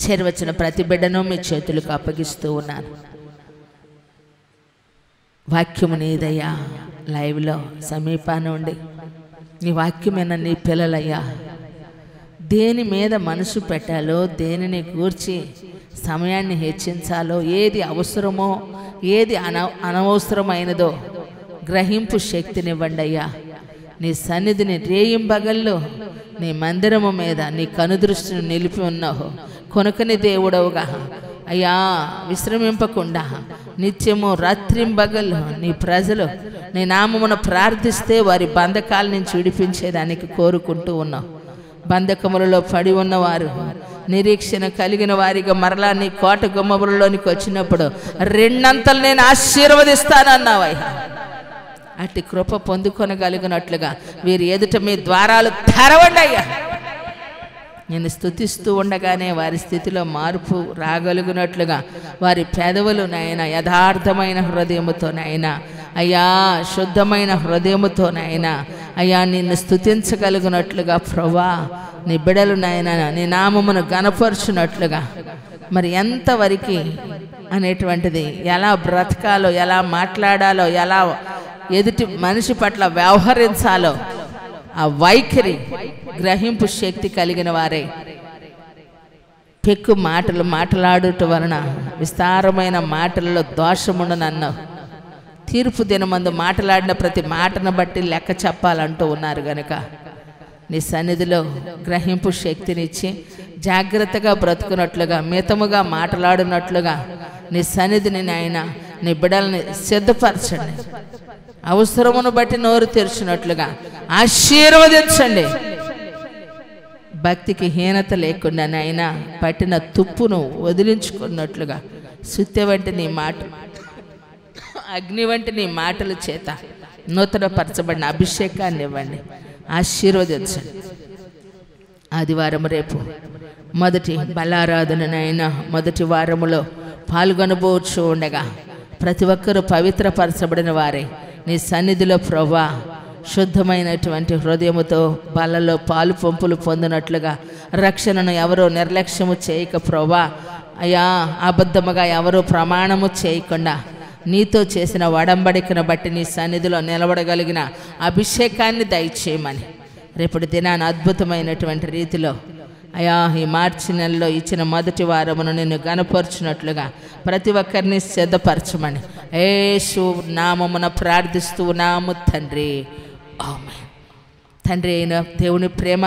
చేరవచ్చిన ప్రతి బిడ్డను మీ చేతులకు అప్పగిస్తూ ఉన్నాను. వాక్యము నీదయ్యా, లైవ్లో సమీపాన ఉండి నీ వాక్యమైన నీ పిల్లలయ్యా, దేని మీద మనసు పెట్టాలో, దేనిని గూర్చి సమయాన్ని హెచ్చించాలో, ఏది అవసరమో ఏది అనవసరమైనదో గ్రహింపు శక్తినివ్వండి అయ్యా. నీ సన్నిధిని రేయింబగల్లో నీ మందిరము మీద నీ కనుదృష్టిని నిలిపి ఉన్నావు. కొనుకని దేవుడవుగా అయ్యా, విశ్రమింపకుండా నిత్యము రాత్రింబగళ్ళు నీ ప్రజలు నీ నామమును ప్రార్థిస్తే వారి బంధకాల నుంచి విడిపించేదానికి కోరుకుంటూ ఉన్నావు. బంధకములలో పడి ఉన్నవారు, నిరీక్షణ కలిగిన వారిగా మరలా నీ కోట గుమ్మములలోనికి వచ్చినప్పుడు రెండంతలు నేను ఆశీర్వదిస్తానన్నావయ్యా. అట్టి కృప పొందుకొనగలిగినట్లుగా వీరి ఎదుట మీ ద్వారాలు తెరవండి అయ్యా. నేను స్తుతిస్తూ ఉండగానే వారి స్థితిలో మార్పు రాగలుగునట్లుగా వారి పెదవులు నాయన యథార్థమైన హృదయముతోనైనా అయ్యా, శుద్ధమైన హృదయముతోనైనా అయ్యా నిన్ను స్తుతించగలుగునట్లుగా ప్రభువా, నీ బిడలు నాయన నీ నామమును గణపరుచునట్లుగా మరి ఎంతవరకు అనేటువంటిది, ఎలా బ్రతకాలో, ఎలా మాట్లాడాలో, ఎలా ఎదుటి మనిషి పట్ల వ్యవహరించాలో ఆ వైఖరి గ్రహింపు శక్తి కలిగిన వారే పెక్కు మాటలు మాట్లాడుట వలన విస్తారమైన మాటలలో దోషముండనన్నావు. తీర్పు దినమందు మాట్లాడిన ప్రతి మాటను బట్టి లెక్క చెప్పాలంటూ ఉన్నారు గనుక నీ సన్నిధిలో గ్రహింపు శక్తినిచ్చి జాగ్రత్తగా బ్రతుకున్నట్లుగా, మితముగా మాట్లాడినట్లుగా నీ సన్నిధిని నాయన నీ బిడ్డల్ని సిద్ధపరచండి. అవసరమును బట్టి నోరు తెరిచినట్లుగా ఆశీర్వదించండి. భక్తికి హీనత లేకుండా నాయన పట్టిన తుప్పును వదిలించుకున్నట్లుగా సుత్తె వంటి నీ మాట, అగ్ని వంటి నీ మాటల చేత నూతన పరచబడిన అభిషేకాన్ని ఇవ్వండి, ఆశీర్వదించండి. ఆదివారం రేపు మొదటి బలారాధననైనా మొదటి వారములో పాల్గొనబోచు ఉండగా ప్రతి ఒక్కరూ పవిత్రపరచబడిన వారే నీ సన్నిధిలో ప్రభువా శుద్ధమైనటువంటి హృదయముతో బలలో పాలు పంపులు పొందినట్లుగా రక్షణను ఎవరో నిర్లక్ష్యము చేయక ప్రభువా అయ్యా, అబద్ధముగా ఎవరో ప్రమాణము చేయకుండా నీతో చేసిన వడంబడికను బట్టి నీ సన్నిధిలో నిలబడగలిగిన అభిషేకాన్ని దయచేయమని రేపటి దినాన్ని అద్భుతమైనటువంటి రీతిలో అయా ఈ మార్చి నెలలో ఇచ్చిన మొదటి వారమును నిన్ను గణపరచునట్లుగా ప్రతి ఒక్కరిని సిద్ధపరచమని యేసు నామమున ప్రార్థిస్తూ నాము తండ్రి, ఆమేన్. తండ్రి అయిన దేవుని ప్రేమ,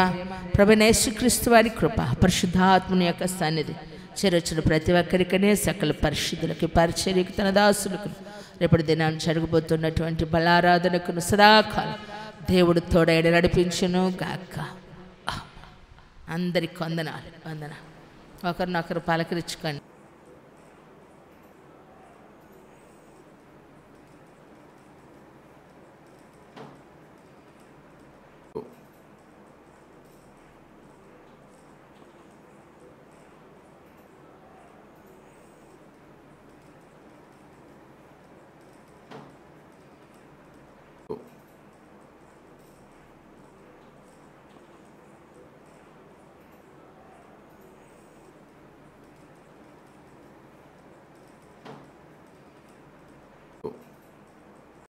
ప్రభువైన యేసుక్రీస్తు వారి కృప, పరిశుద్ధాత్మని యొక్క సన్నిధి చేరొచ్చిన ప్రతి ఒక్కరికనే సకల పరిశుద్ధులకి పరిచర్యకు తన దాసులకు రేపటి దినాన్ని జరగబోతున్నటువంటి బలారాధనకును సదాకాలం దేవుడు తోడైన నడిపించును గాక. అందరికి వందనాలు. ఒకరినొకరు పలకరించుకోండి.